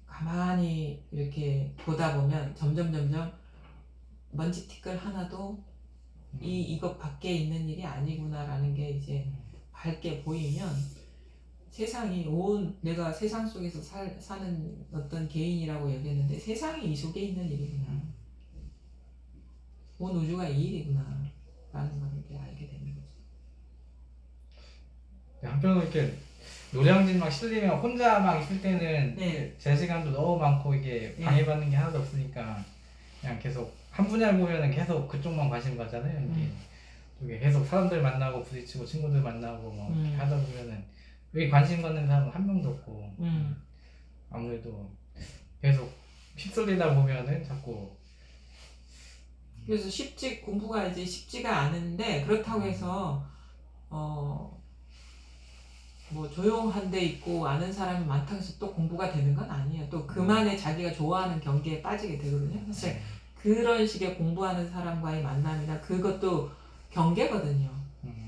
가만히 이렇게 보다 보면 점점 먼지 티끌 하나도 이것 밖에 있는 일이 아니구나라는 게 이제 밝게 보이면 세상이 내가 세상 속에서 사는 어떤 개인이라고 여겼는데 세상이 이 속에 있는 일이구나. 온 우주가 이 일이구나 라는 걸 이렇게 알게 되는 거죠. 한편으로 이렇게 노량진 막 실리면 혼자 막 있을 때는 제 시간도 너무 많고 이게 방해받는 게 하나도 없으니까 그냥 계속 한 분야를 보면은 계속 그쪽만 관심 가잖아요. 이게 계속 사람들 만나고 부딪히고 친구들 만나고 뭐 이렇게 하다 보면은 여기 관심 갖는 사람은 한 명도 없고 아무래도 계속 휩쓸리다 보면은 자꾸 그래서 공부가 이제 쉽지가 않은데 그렇다고 해서 뭐 조용한 데 있고 아는 사람이 많다고 해서 또 공부가 되는 건 아니에요. 또 그만의 자기가 좋아하는 경계에 빠지게 되거든요. 사실 그런 식의 공부하는 사람과의 만남이나 그것도 경계거든요.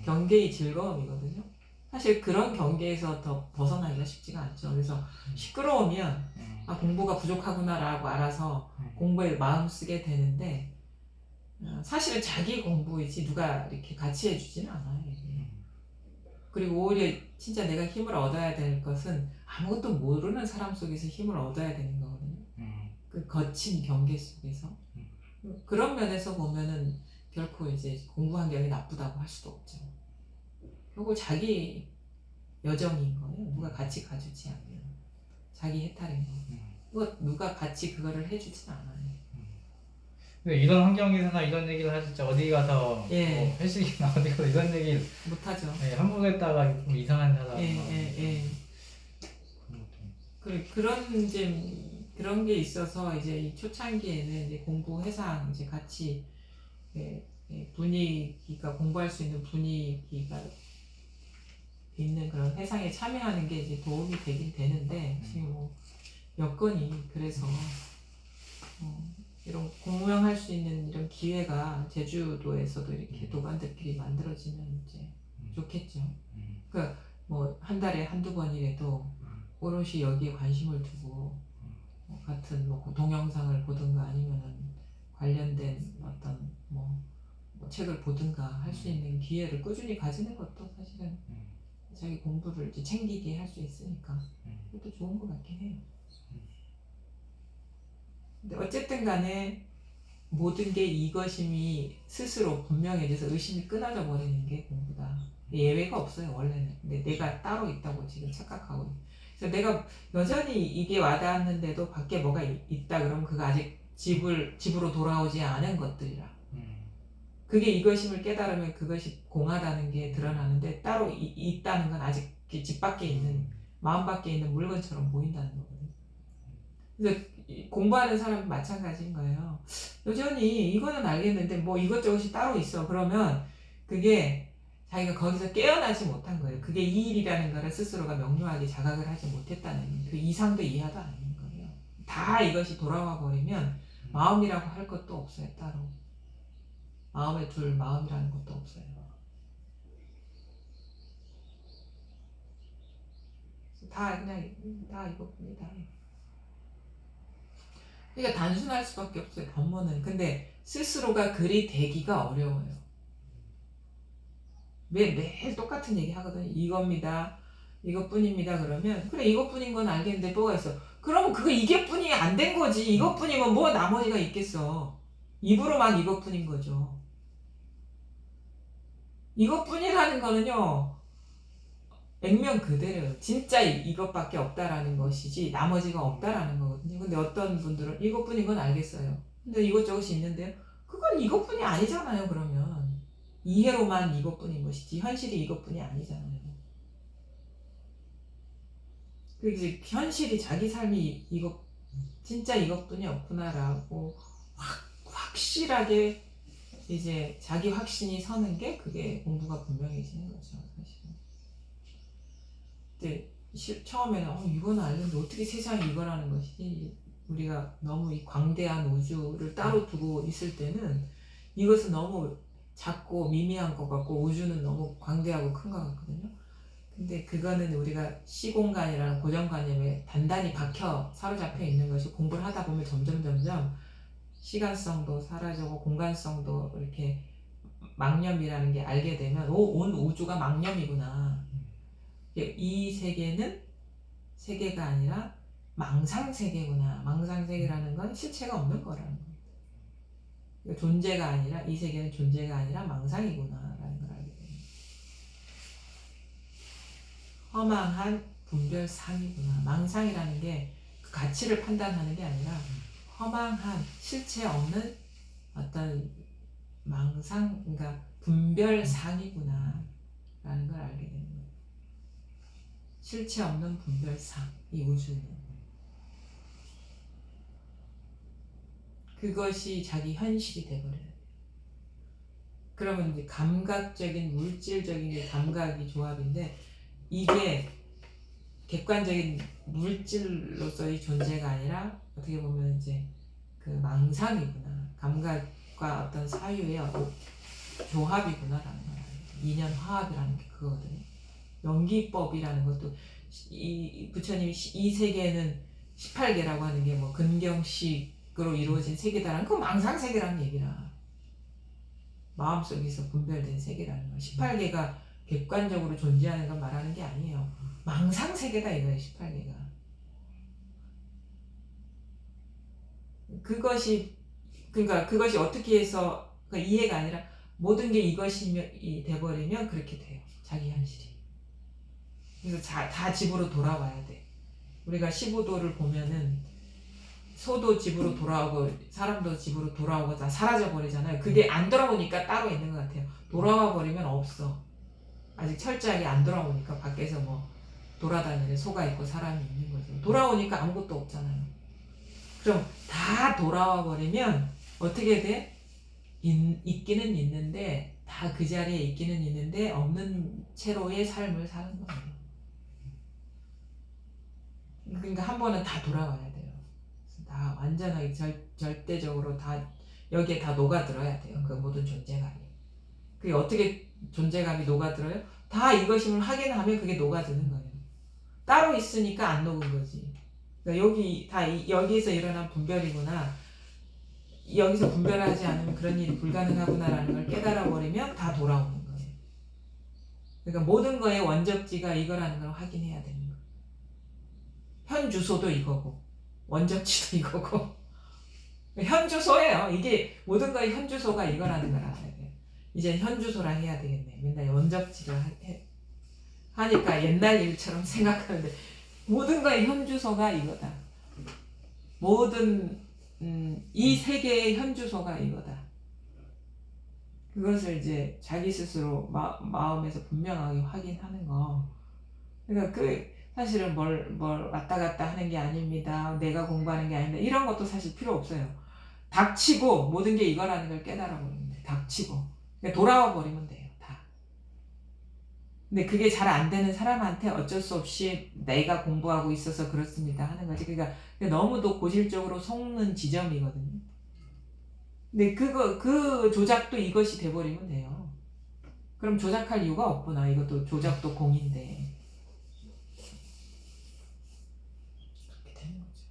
경계의 즐거움이거든요. 사실 그런 경계에서 더 벗어나기가 쉽지가 않죠. 그래서 시끄러우면 아, 공부가 부족하구나 라고 알아서 공부에 마음 쓰게 되는데 사실은 자기 공부이지 누가 이렇게 같이 해주지는 않아요. 그리고 오히려 진짜 내가 힘을 얻어야 될 것은 아무것도 모르는 사람 속에서 힘을 얻어야 되는 거거든요. 그 거친 경계 속에서. 그런 면에서 보면은 결코 이제 공부 환경이 나쁘다고 할 수도 없죠. 그리고 자기 여정인 거예요. 누가 같이 가주지 않으면. 자기 해탈인 거예요. 누가 같이 그거를 해주진 않아요. 근데 이런 환경에서나 이런 얘기를 하실 때 어디 가서 예. 뭐 회식이나 어디 가서 이런 얘기를 못하죠. 예, 함부로했다가 좀 이상한 사람 예. 그런 게 있어서 이제 이 초창기에는 이제 공부 회상 이제 같이 분위기가 공부할 수 있는 분위기가 있는 그런 회상에 참여하는 게 이제 도움이 되긴 되는데 지금 뭐 여건이 그래서 이런 공명할 수 있는 이런 기회가 제주도에서도 이렇게 도반들끼리 만들어지면 이제 좋겠죠. 그러니까 뭐 한 달에 한두 번이라도 오롯이 여기에 관심을 두고 같은 뭐 동영상을 보든가 아니면은 관련된 어떤 뭐 책을 보든가 할 수 있는 기회를 꾸준히 가지는 것도 사실은 자기 공부를 이제 챙기게 할 수 있으니까 그것도 좋은 것 같긴 해요. 근데 어쨌든 간에 모든 게 이것임이 스스로 분명해져서 의심이 끊어져 버리는 게 공부다. 예외가 없어요 원래는. 근데 내가 따로 있다고 지금 착각하고 있는. 그래서 내가 여전히 이게 와닿았는데도 밖에 뭐가 있다 그러면 그거 아직 집으로 돌아오지 않은 것들이라. 그게 이것임을 깨달으면 그것이 공하다는 게 드러나는데 따로 있다는 건 아직 집 밖에 있는 마음 밖에 있는 물건처럼 보인다는 거거든요. 그래서 공부하는 사람은 마찬가지인 거예요. 여전히 이거는 알겠는데 뭐 이것저것이 따로 있어. 그러면 그게 자기가 거기서 깨어나지 못한 거예요. 그게 이 일이라는 거를 스스로가 명료하게 자각을 하지 못했다는 그 이상도 이하도 아닌 거예요. 다 이것이 돌아와 버리면 마음이라고 할 것도 없어요. 따로. 마음에 둘 마음이라는 것도 없어요. 다 이것뿐이다. 그러니까 단순할 수밖에 없어요. 법문은. 근데 스스로가 그리 되기가 어려워요. 왜 매일 똑같은 얘기 하거든요. 이겁니다. 이것뿐입니다. 그러면 그래 이것뿐인 건 알겠는데 뭐가 있어. 그러면 그거 이게뿐이 안 된 거지. 이것뿐이면 뭐 나머지가 있겠어. 입으로만 이것뿐인 거죠. 이것뿐이라는 거는요. 액면 그대로예요. 진짜 이것밖에 없다라는 것이지 나머지가 없다라는 거거든요. 근데 어떤 분들은 이것뿐인 건 알겠어요. 근데 이것저것이 있는데요. 그건 이것뿐이 아니잖아요. 그러면 이해로만 이것뿐인 것이지 현실이 이것뿐이 아니잖아요. 그래서 현실이 자기 삶이 진짜 이것뿐이 없구나라고 확실하게 이제 자기 확신이 서는 게 그게 공부가 분명해지는 거죠. 사실은. 근데 처음에는 이거는 알겠는데 어떻게 세상이 이거라는 것이지. 우리가 너무 이 광대한 우주를 따로 두고 있을 때는 이것은 너무 작고 미미한 것 같고 우주는 너무 광대하고 큰 것 같거든요. 근데 그거는 우리가 시공간이라는 고정관념에 단단히 사로잡혀 있는 것이 공부를 하다 보면 점점 시간성도 사라지고 공간성도 이렇게 망념이라는 게 알게 되면 온 우주가 망념이구나. 이 세계는 세계가 아니라 망상세계구나. 망상세계라는 건 실체가 없는 거라는 거예요. 존재가 아니라 이 세계는 존재가 아니라 망상이구나 라는 걸 알게 됩니다. 허망한 분별상이구나. 망상이라는 게 그 가치를 판단하는 게 아니라 허망한 실체 없는 어떤 망상, 그러니까 분별상이구나 라는 걸 알게 되는 거예요. 실체 없는 분별상, 이 우주는. 그것이 자기 현실이 돼버려요. 그러면 이제 감각적인 물질적인 감각이 조합인데 이게 객관적인 물질로서의 존재가 아니라 어떻게 보면 이제 그 망상이구나. 감각과 어떤 사유의 조합이구나라는 거예요. 인연화합이라는 게 그거거든요. 연기법이라는 것도 이 부처님이 이 세계는 18개라고 하는 게 뭐 근경식으로 이루어진 세계다라는 그 망상세계라는 얘기라. 마음속에서 분별된 세계라는 거예요. 18개가 객관적으로 존재하는 걸 말하는 게 아니에요. 망상세계다 이거예요. 18개가. 그것이 어떻게 해서 이해가 아니라 모든 게 이것이 돼버리면 그렇게 돼요. 자기 현실이. 그래서 다 집으로 돌아와야 돼. 우리가 15도를 보면은 소도 집으로 돌아오고 사람도 집으로 돌아오고 다 사라져 버리잖아요. 그게 안 돌아오니까 따로 있는 것 같아요. 돌아와 버리면 없어. 아직 철저하게 안 돌아오니까 밖에서 뭐 돌아다니는 소가 있고 사람이 있는 거죠. 돌아오니까 아무것도 없잖아요. 그럼 다 돌아와 버리면 어떻게 돼? 있기는 있는데 다 그 자리에 있기는 있는데 없는 채로의 삶을 사는 거예요. 그러니까 한 번은 다 돌아와야 돼요. 다 완전하게 절대적으로 다 여기에 다 녹아들어야 돼요. 그 모든 존재감이. 그게 어떻게 존재감이 녹아들어요? 다 이것임을 확인하면 그게 녹아드는 거예요. 따로 있으니까 안 녹은 거지. 그러니까 여기에서 일어난 분별이구나. 여기서 분별하지 않으면 그런 일이 불가능하구나라는 걸 깨달아 버리면 다 돌아오는 거예요. 그러니까 모든 거의 원적지가 이거라는 걸 확인해야 되는 거예요. 현 주소도 이거고 원적지도 이거고 현 주소예요. 이게 모든 거의 현 주소가 이거라는 걸 알아야 돼요. 이제 현 주소라 해야 되겠네. 맨날 원적지가 하니까 옛날 일처럼 생각하는데 모든 거의 현 주소가 이거다. 모든 이 세계의 현 주소가 이거다. 그것을 이제 자기 스스로 마음에서 분명하게 확인하는 거. 그러니까 사실은 뭘 왔다 갔다 하는 게 아닙니다. 내가 공부하는 게 아닙니다. 이런 것도 사실 필요 없어요. 닥치고 모든 게 이거라는 걸 깨달아 버리면 돼요. 닥치고. 그러니까 돌아와 버리면 돼요. 다. 근데 그게 잘 안 되는 사람한테 어쩔 수 없이 내가 공부하고 있어서 그렇습니다 하는 거지. 그러니까 너무도 고질적으로 속는 지점이거든요. 근데 그 조작도 이것이 돼버리면 돼요. 그럼 조작할 이유가 없구나. 이것도 조작도 공인데. 그렇게 되는 거죠.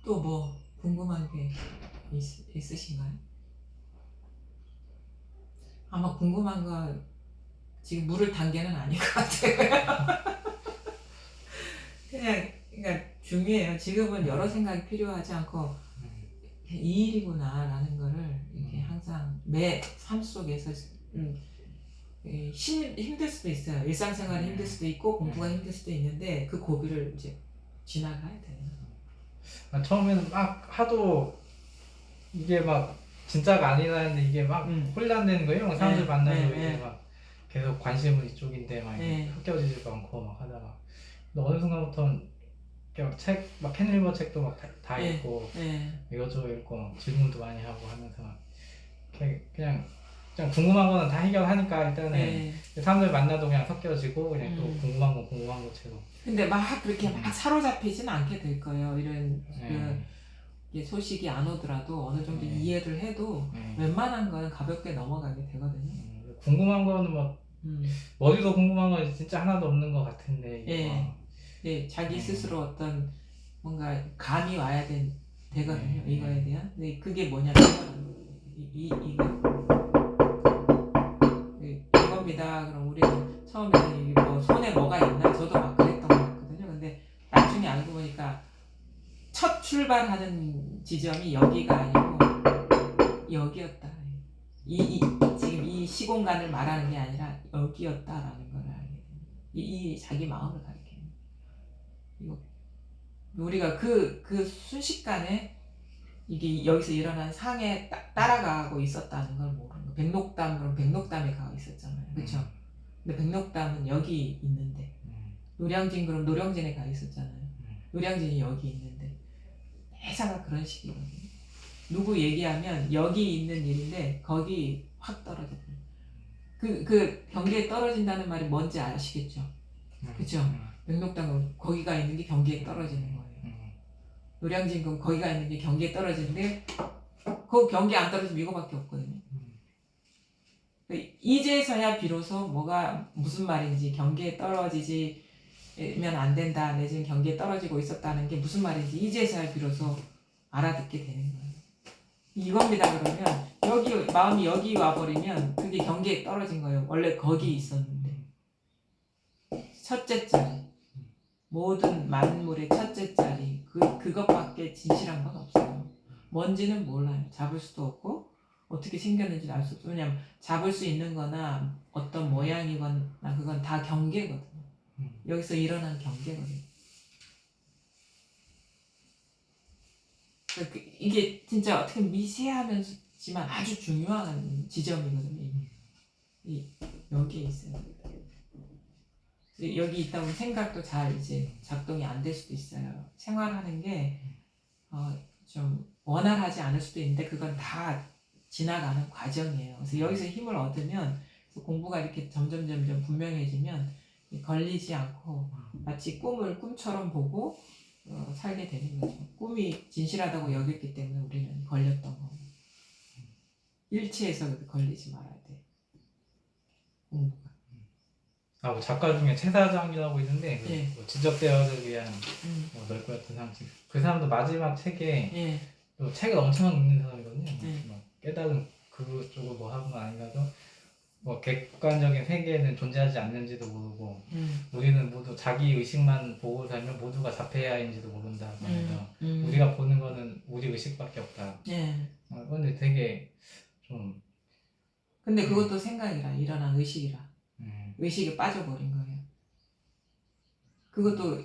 또 뭐 궁금한 게 있으신가요? 아마 궁금한 거 지금 물을 단계는 아닌 것 같아요. 그러니까 중요해요. 지금은 여러 생각이 필요하지 않고 이 일이구나 라는 거를 이렇게 항상 매 삶 속에서 힘들 수도 있어요. 일상생활이 힘들 수도 있고 공부가 힘들 수도 있는데 그 고비를 이제 지나가야 돼요. 처음에는 막 하도 이게 막 진짜가 아니라는데 이게 막 혼란되는 거예요. 사람들 만나서 이제 막 계속 관심은 이쪽인데 막 섞여지지도 않고 막 하다가 근데 어느 순간부터는 막 책, 막 켄 윌버 책도 막 다 읽고 이것저것 읽고 막 질문도 많이 하고 하면서 막 그냥 궁금한 거는 다 해결하니까 일단은 사람들 만나도 그냥 섞여지고 그냥 또 궁금한 것처럼. 근데 막 그렇게 막 사로잡히진 않게 될 거예요. 이런 소식이 안 오더라도 어느 정도 이해를 해도 웬만한 거는 가볍게 넘어가게 되거든요. 궁금한 거는 막 머리도 궁금한 건 진짜 하나도 없는 것 같은데. 자기 스스로 어떤 뭔가 감이 와야 되거든요. 이거에 대한. 근데 그게 뭐냐면 이겁니다. 그럼 우리는 처음에는 뭐 손에 뭐가 있나? 저도 막 그랬던 것 같거든요. 근데 나중에 알고 보니까 첫 출발하는 지점이 여기가 아니고 여기였다. 지금 이 시공간을 말하는 게 아니라 여기였다라는 걸 알게 돼요. 이 자기 마음을 가리키는. 이거 우리가 그 순식간에 이게 여기서 일어난 상에 따라가고 있었다는 걸 모르는 거. 백록담 그럼 백록담에 가 있었잖아요. 그렇죠? 근데 백록담은 여기 있는데 노량진 그럼 노량진에 가 있었잖아요. 노량진이 여기 있는데 회사가 그런 식이거든요. 누구 얘기하면 여기 있는 일인데 거기 확 떨어져요. 그 경계에 떨어진다는 말이 뭔지 아시겠죠? 그렇죠? 백록담은 거기가 있는 게 경계에 떨어지는 거예요. 노량진 그럼 거기가 있는 게 경계에 떨어지는데 그 경계에 안 떨어지면 이거밖에 없거든요. 이제서야 비로소 뭐가 무슨 말인지 경계에 떨어지면 안 된다 내지는 경계에 떨어지고 있었다는 게 무슨 말인지 이제서야 비로소 알아듣게 되는 거예요. 이겁니다. 그러면 마음이 여기 와버리면 그게 경계에 떨어진 거예요. 원래 거기 있었는데 첫째 자리 모든 만물의 첫째 자리 그것밖에 진실한 건 없어요. 뭔지는 몰라요. 잡을 수도 없고 어떻게 생겼는지 알 수 없어. 왜냐면 잡을 수 있는 거나 어떤 모양이거나 그건 다 경계거든요. 여기서 일어난 경계거든요. 그러니까 이게 진짜 어떻게 미세하면서지만 아주 중요한 지점이거든요. 여기에 있어요. 여기 있다 보면 생각도 잘 이제 작동이 안 될 수도 있어요. 생활하는 게 좀 원활하지 않을 수도 있는데 그건 다 지나가는 과정이에요. 그래서 여기서 힘을 얻으면 공부가 이렇게 점점 분명해지면 걸리지 않고 마치 꿈을 꿈처럼 보고 살게 되는 거죠. 꿈이 진실하다고 여겼기 때문에 우리는 걸렸던 거고 일체에서 걸리지 말아야 돼. 공부가. 뭐 작가 중에 최 사장이라고 있는데 예. 뭐 지적대화를 위한 뭐 넓고 같은 상식 그 사람도 마지막 책에 또 책을 엄청 읽는 사람이거든요. 막 깨달은 그쪽을 뭐 하는 건 아니라도 뭐 객관적인 세계는 존재하지 않는지도 모르고 우리는 모두 자기 의식만 보고 살면 모두가 자폐아인지도 모른다. 그래서 우리가 보는 거는 우리 의식밖에 없다. 그런데 되게 좀 근데 그것도 생각이라 일어난 의식이라 의식에 빠져버린 거예요. 그것도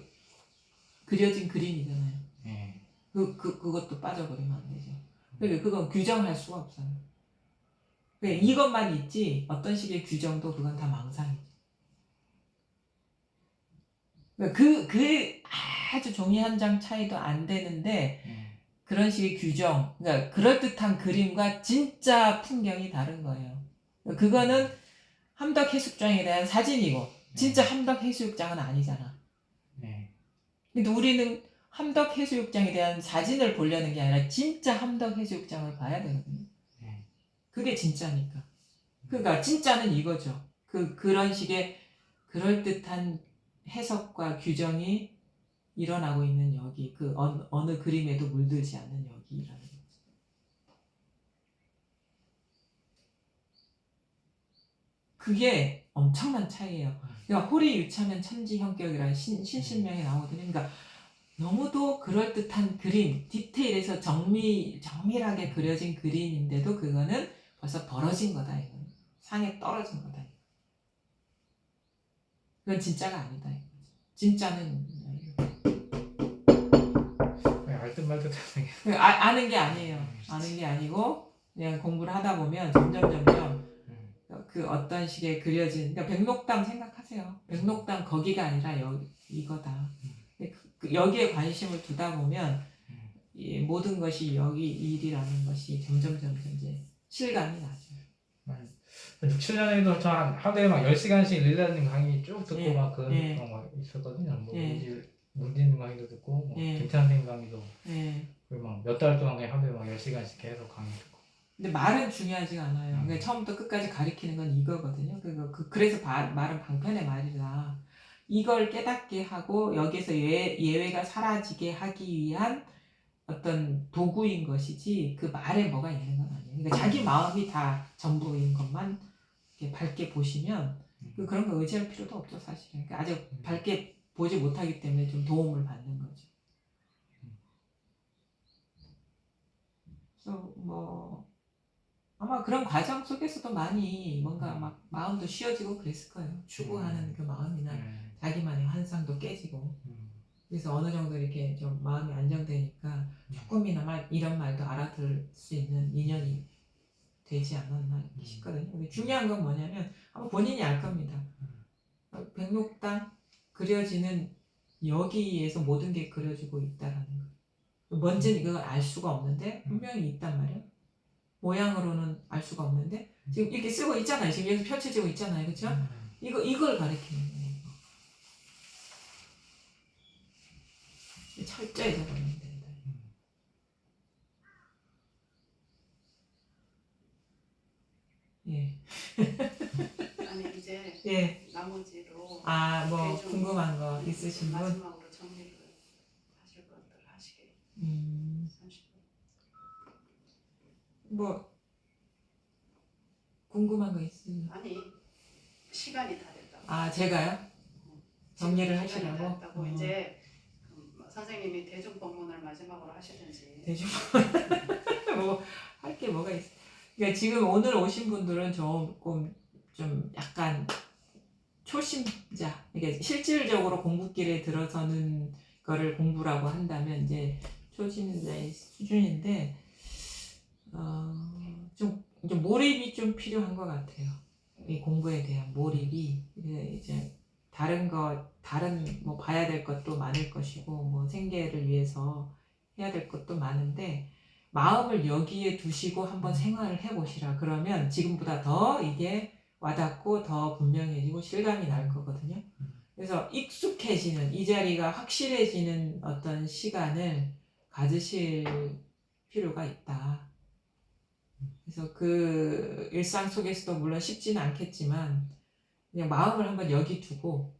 그려진 그림이잖아요. 그것도 빠져버리면 안 되죠. 그러니까 그건 규정할 수가 없어요. 그러니까 이것만 있지 어떤 식의 규정도 그건 다 망상이죠. 그러니까 그 아주 종이 한 장 차이도 안 되는데 그런 식의 규정, 그러니까 그럴듯한 그림과 진짜 풍경이 다른 거예요. 그거는 함덕 해수욕장에 대한 사진이고 진짜 함덕 해수욕장은 아니잖아. 근데 우리는 함덕 해수욕장에 대한 사진을 보려는 게 아니라 진짜 함덕 해수욕장을 봐야 되거든요. 그게 진짜니까. 그러니까 진짜는 이거죠. 그런 식의 그럴듯한 해석과 규정이 일어나고 있는 여기, 그 어느 그림에도 물들지 않는 여기라는 거죠. 그게 엄청난 차이예요. 그러니까 호리 유차면 천지 형격이라는 신신명에 나오거든요. 그러니까 너무도 그럴듯한 그림, 디테일에서 정밀하게 그려진 그림인데도 그거는 벌써 벌어진 거다. 이건 상에 떨어진 거다. 그건 진짜가 아니다. 이거지. 진짜는 알듯 말듯 아는 게 아니에요. 아는 게 아니고 그냥 공부를 하다 보면 점점 그 어떤 식의 그려진, 그러니까 백록담 생각하세요. 백록담 거기가 아니라 이거다. 여기에 관심을 두다 보면 이 모든 것이 여기 일이라는 것이 점점 이제 실감이 나죠. 6, 7년에도 저 하루에 막 10시간씩 릴라님 강의 쭉 듣고 막 그런 거 있었거든요. 뭐 문디님 강의도 듣고 뭐 김찬생 강의도 그리고 막 몇 달 동안 그냥 하루에 막 10시간씩 계속 강의 듣고. 근데 말은 중요하지가 않아요. 그러니까 처음부터 끝까지 가리키는 건 이거거든요. 그래서 말은 방편의 말이라 이걸 깨닫게 하고 여기서 예외가 사라지게 하기 위한 어떤 도구인 것이지 그 말에 뭐가 있는 건 아니에요. 그러니까 자기 마음이 다 전부인 것만 이렇게 밝게 보시면 그런 거 의지할 필요도 없죠, 사실은. 그러니까 아직 밝게 보지 못하기 때문에 좀 도움을 받는 거죠. 그래서 뭐 아마 그런 과정 속에서도 많이 뭔가 막 마음도 쉬어지고 그랬을 거예요. 추구하는 그 마음이나 자기만의 환상도 깨지고. 그래서 어느 정도 이렇게 좀 마음이 안정되니까 조금이나마 이런 말도 알아들을 수 있는 인연이 되지 않았나 싶거든요. 근데 중요한 건 뭐냐면 아마 본인이 알 겁니다. 백록당 그려지는 여기에서 모든 게 그려지고 있다라는 거. 뭔지는 이걸 알 수가 없는데 분명히 있단 말이에요. 모양으로는 알 수가 없는데 지금 이렇게 쓰고 있잖아요. 지금 여기서 펼쳐지고 있잖아요. 그렇죠? 이걸 가리키는 거예요. 철저히 적어내면 된다. 예. 아니 이제 예. 나머지로 뭐 궁금한 거 있으신 분? 마지막으로 정리를 하실 것들 하시게. 30분. 뭐 궁금한 거 있으면 아니 시간이 다 됐다고. 제가요? 정리를 하시라고? 시간이 다 됐다고. 이제 선생님이 대중 법문을 마지막으로 하시든지. 대중 뭐 할 게 뭐가 있어? 그러니까 지금 오늘 오신 분들은 조금 좀 약간 초심자, 이게 실질적으로 공부길에 들어서는 거를 공부라고 한다면 이제 초심자의 수준인데 좀 몰입이 좀 필요한 것 같아요. 이 공부에 대한 몰입이 이제 다른 뭐 봐야 될 것도 많을 것이고 뭐 생계를 위해서 해야 될 것도 많은데 마음을 여기에 두시고 한번 생활을 해보시라. 그러면 지금보다 더 이게 와닿고 더 분명해지고 실감이 날 거거든요. 그래서 익숙해지는 이 자리가 확실해지는 어떤 시간을 가지실 필요가 있다. 그래서 그 일상 속에서도 물론 쉽지는 않겠지만 그냥 마음을 한번 여기 두고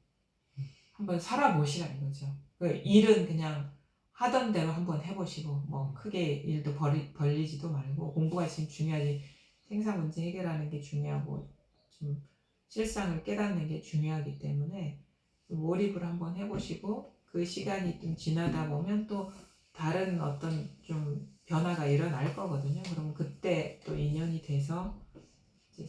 한번 살아보시라 이거죠. 그 일은 그냥 하던 대로 한번 해보시고 뭐 크게 일도 벌리지도 말고 공부가 지금 중요하지. 생산 문제 해결하는 게 중요하고 좀 실상을 깨닫는 게 중요하기 때문에 몰입을 한번 해보시고 그 시간이 좀 지나다 보면 또 다른 어떤 좀 변화가 일어날 거거든요. 그럼 그때 또 인연이 돼서 이제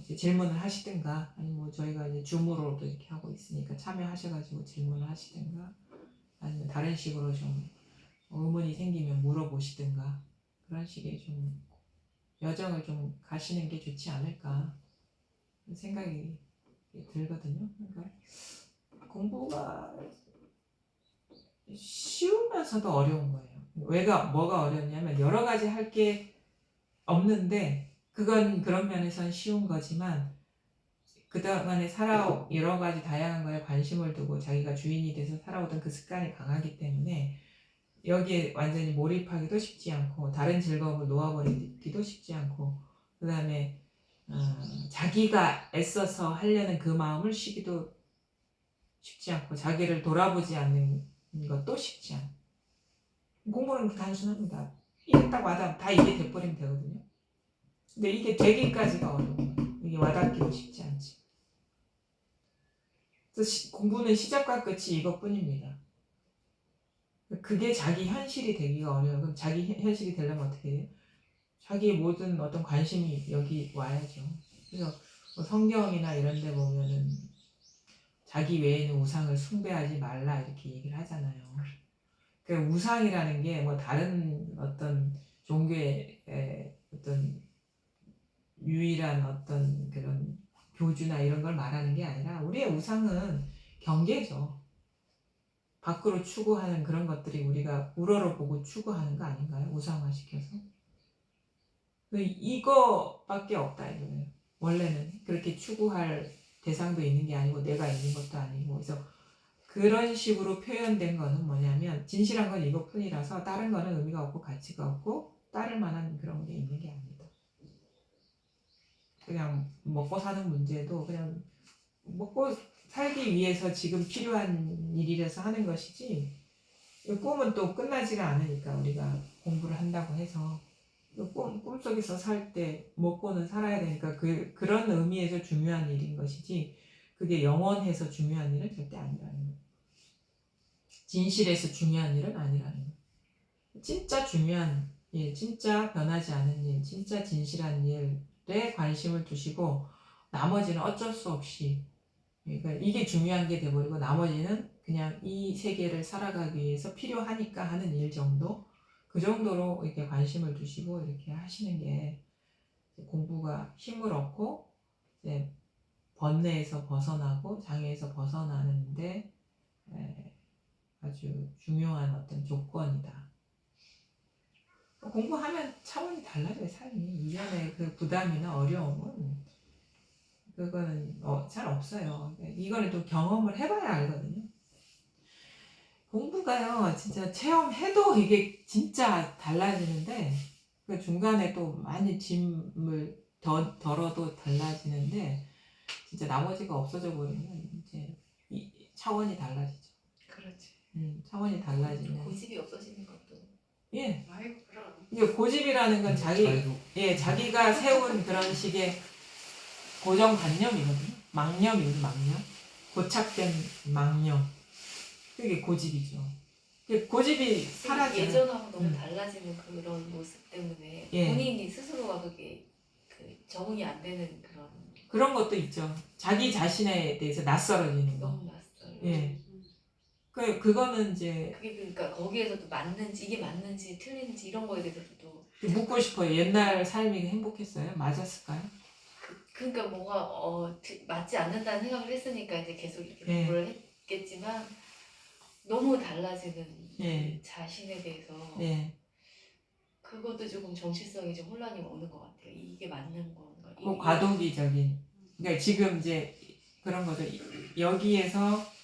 이제 질문을 하시든가 아니면 뭐 저희가 이제 줌으로도 이렇게 하고 있으니까 참여하셔가지고 질문을 하시든가 아니면 다른 식으로 좀 의문이 생기면 물어보시든가 그런 식의 좀 여정을 좀 가시는 게 좋지 않을까 생각이 들거든요. 그러니까 공부가 쉬우면서도 어려운 거예요. 뭐가 어려웠냐면 여러 가지 할 게 없는데 그건 그런 면에서는 쉬운 거지만 그동안에 여러 가지 다양한 거에 관심을 두고 자기가 주인이 돼서 살아오던 그 습관이 강하기 때문에 여기에 완전히 몰입하기도 쉽지 않고 다른 즐거움을 놓아버리기도 쉽지 않고 그 다음에 자기가 애써서 하려는 그 마음을 쉬기도 쉽지 않고 자기를 돌아보지 않는 것도 쉽지 않고 공부는 단순합니다. 이게 딱 와닿으면 다 이게 돼버리면 되거든요. 근데 이게 되기까지가 어려운 거예요. 이게 와닿기도 쉽지 않지. 그래서 공부는 시작과 끝이 이것뿐입니다. 그게 자기 현실이 되기가 어려워요. 그럼 자기 현실이 되려면 어떻게 해요? 자기의 모든 어떤 관심이 여기 와야죠. 그래서 뭐 성경이나 이런 데 보면은 자기 외에는 우상을 숭배하지 말라 이렇게 얘기를 하잖아요. 그 우상이라는 게 뭐 다른 어떤 종교의 어떤 유일한 어떤 그런 교주나 이런 걸 말하는 게 아니라 우리의 우상은 경계죠. 밖으로 추구하는 그런 것들이 우리가 우러러보고 추구하는 거 아닌가요? 우상화시켜서. 이거밖에 없다 이거예요. 원래는 그렇게 추구할 대상도 있는 게 아니고 내가 있는 것도 아니고 그래서 그런 식으로 표현된 거는 뭐냐면 진실한 건 이것뿐이라서 다른 거는 의미가 없고 가치가 없고 따를 만한 그런 게 있는 게 아니다. 그냥 먹고 사는 문제도 그냥 먹고 살기 위해서 지금 필요한 일이라서 하는 것이지 꿈은 또 끝나지가 않으니까 우리가 공부를 한다고 해서 꿈속에서 살 때 먹고는 살아야 되니까 그런 의미에서 중요한 일인 것이지 그게 영원해서 중요한 일은 절대 아니라는 거예요. 진실에서 중요한 일은 아니라는 거예요. 진짜 중요한 일, 진짜 변하지 않은 일, 진짜 진실한 일에 관심을 두시고 나머지는 어쩔 수 없이 그러니까 이게 중요한 게 돼버리고 나머지는 그냥 이 세계를 살아가기 위해서 필요하니까 하는 일 정도 그 정도로 이렇게 관심을 두시고 이렇게 하시는 게 공부가 힘을 얻고 이제 번뇌에서 벗어나고 장애에서 벗어나는데 아주 중요한 어떤 조건이다. 공부하면 차원이 달라져요. 삶이. 이전에 그 부담이나 어려움은 그거는 잘 없어요. 이거는 또 경험을 해봐야 알거든요. 공부가요 진짜 체험해도 이게 진짜 달라지는데 그 중간에 또 많이 짐을 덜어도 달라지는데 진짜 나머지가 없어져 버리면 이제 차원이 달라지죠. 그렇지. 차원이 달라지면 고집이 없어지는 것도. 예. 아이고 그럼. 이게 고집이라는 건 자기가 세운 그런 식의 고정관념이거든요. 망념이거든요. 망념. 고착된 망념. 그게 고집이죠. 고집이 사라져. 예전하고 너무 음. 달라지는 그런 모습 때문에 예. 본인이 스스로가 그게 적응이 안 되는 그런 것도 있죠. 자기 자신에 대해서 낯설어지는 거. 너무 낯설어. 예. 그거는 이제 그게 그러니까 거기에서도 맞는지 이게 맞는지 틀린지 이런 거에 대해서도 또 묻고 싶어요. 옛날 삶이 행복했어요? 맞았을까요? 그러니까 뭐가 맞지 않는다는 생각을 했으니까 이제 계속 이렇게 예. 공부를 했겠지만 너무 달라지는 예. 자신에 대해서 예. 그것도 조금 정체성이 좀 혼란이 오는 것 같아요. 이게 맞는 건가? 그 과도기적인. 그러니까 지금 이제 그런 거죠. 여기에서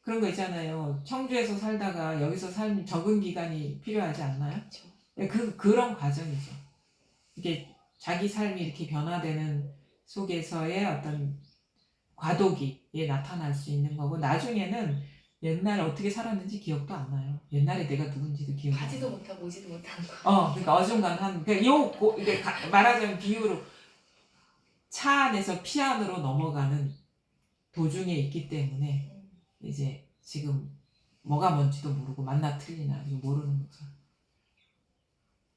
그런 거 있잖아요. 청주에서 살다가 여기서 살면 적응 기간이 필요하지 않나요? 그렇죠. 그런 과정이죠. 이게 자기 삶이 이렇게 변화되는 속에서의 어떤 과도기에 나타날 수 있는 거고, 나중에는 옛날 어떻게 살았는지 기억도 안 나요. 옛날에 내가 누군지도 기억이 안 나요. 가지도 못하고 오지도 못하는 거. 그러니까 어중간한, 그러니까 말하자면 비유로 차 안에서 피 안으로 넘어가는 도중에 있기 때문에 이제 지금 뭐가 뭔지도 모르고 맞나 틀리나 모르는 거죠.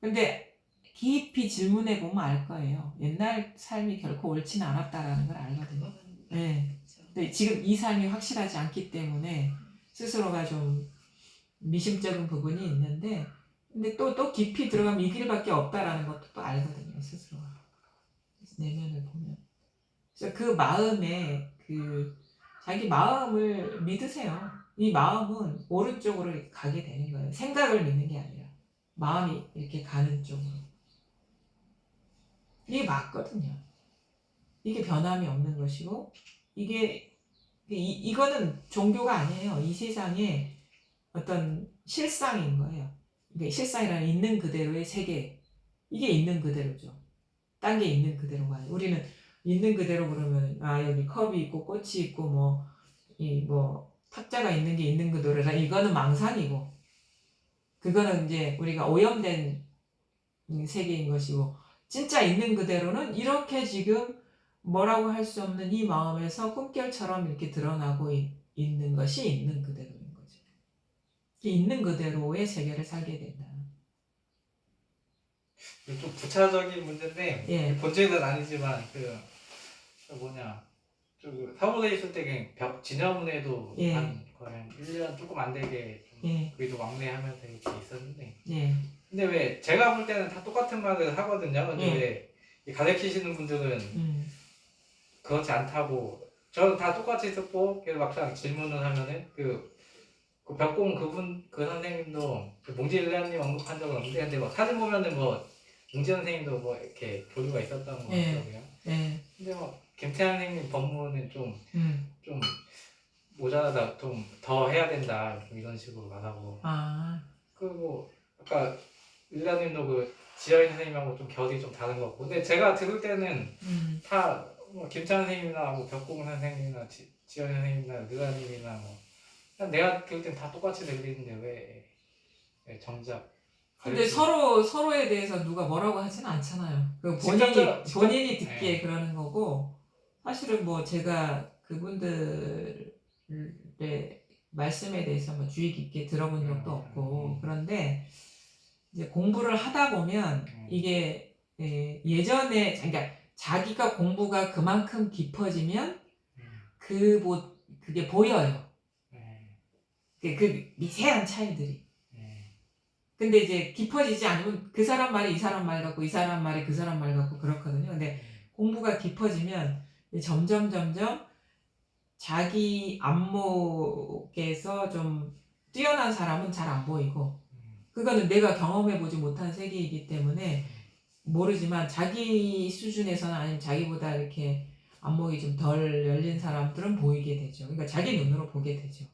근데 깊이 질문해 보면 알 거예요. 옛날 삶이 결코 옳지는 않았다라는 걸 알거든요. 네. 근데 지금 이 삶이 확실하지 않기 때문에 스스로가 좀 미심쩍은 부분이 있는데, 근데 또 깊이 들어가면 이 길밖에 없다라는 것도 또 알거든요, 스스로가. 내면을 보면. 그래서 그 마음에 자기 마음을 믿으세요. 이 마음은 오른쪽으로 이렇게 가게 되는 거예요. 생각을 믿는 게 아니라 마음이 이렇게 가는 쪽으로. 이게 맞거든요. 이게 변함이 없는 것이고, 이거는 종교가 아니에요. 이 세상에 어떤 실상인 거예요. 그러니까 실상이라는 있는 그대로의 세계. 이게 있는 그대로죠. 딴 게 있는 그대로가 아니에요. 우리는 있는 그대로 그러면 여기 컵이 있고 꽃이 있고 탁자가 있는 게 있는 그대로라, 이거는 망상이고, 그거는 이제 우리가 오염된 세계인 것이고, 진짜 있는 그대로는 이렇게 지금 뭐라고 할 수 없는 이 마음에서 꿈결처럼 이렇게 드러나고 있는 것이 있는 그대로인 거죠. 있는 그대로의 세계를 살게 된다. 좀 부차적인 문제인데 예. 본질은 아니지만 서울에 있을 때 진화문에도 예. 한 거의 1년 조금 안 되게 예. 그래도 왕래하면서 이렇게 있었는데, 예. 근데 왜 제가 볼 때는 다 똑같은 말을 하거든요. 근데 왜 가르치시는 분들은 그렇지 않다고, 저는 다 똑같이 듣고 그래서 막상 질문을 하면은 그 벽공 그 선생님도 몽지일라님 언급한 적은 없는데, 근데 사진 보면은 몽지 선생님도 이렇게 교류가 있었던 것 같더라고요. 예. 근데 김태환 선생님 법문은 좀 모자라다, 좀 더 해야 된다, 이런 식으로 말하고. 그리고 아까 일라님도 지어인 선생님하고 좀 결이 좀 다른 것 같고, 근데 제가 들을 때는 다 김태환 선생님이나 벽공 선생님이나 지어인 선생님이나 일라님이나 내가 들을 땐 다 똑같이 들리는데 왜 정작. 근데 서로에 대해서 누가 뭐라고 하지는 않잖아요. 본인이 듣기에 그러는 거고, 사실은 제가 그분들의 말씀에 대해서 주의 깊게 들어본 적도 없고, 그런데 이제 공부를 하다 보면 이게 예전에, 그러니까 자기가 공부가 그만큼 깊어지면 그게 보여요. 그 미세한 차이들이. 근데 이제 깊어지지 않으면 그 사람 말이 이 사람 말 같고, 이 사람 말이 그 사람 말 같고 그렇거든요. 근데 공부가 깊어지면 점점 자기 안목에서 좀 뛰어난 사람은 잘 안 보이고, 그거는 내가 경험해보지 못한 세계이기 때문에 모르지만 자기 수준에서는, 아니면 자기보다 이렇게 안목이 좀 덜 열린 사람들은 보이게 되죠. 그러니까 자기 눈으로 보게 되죠.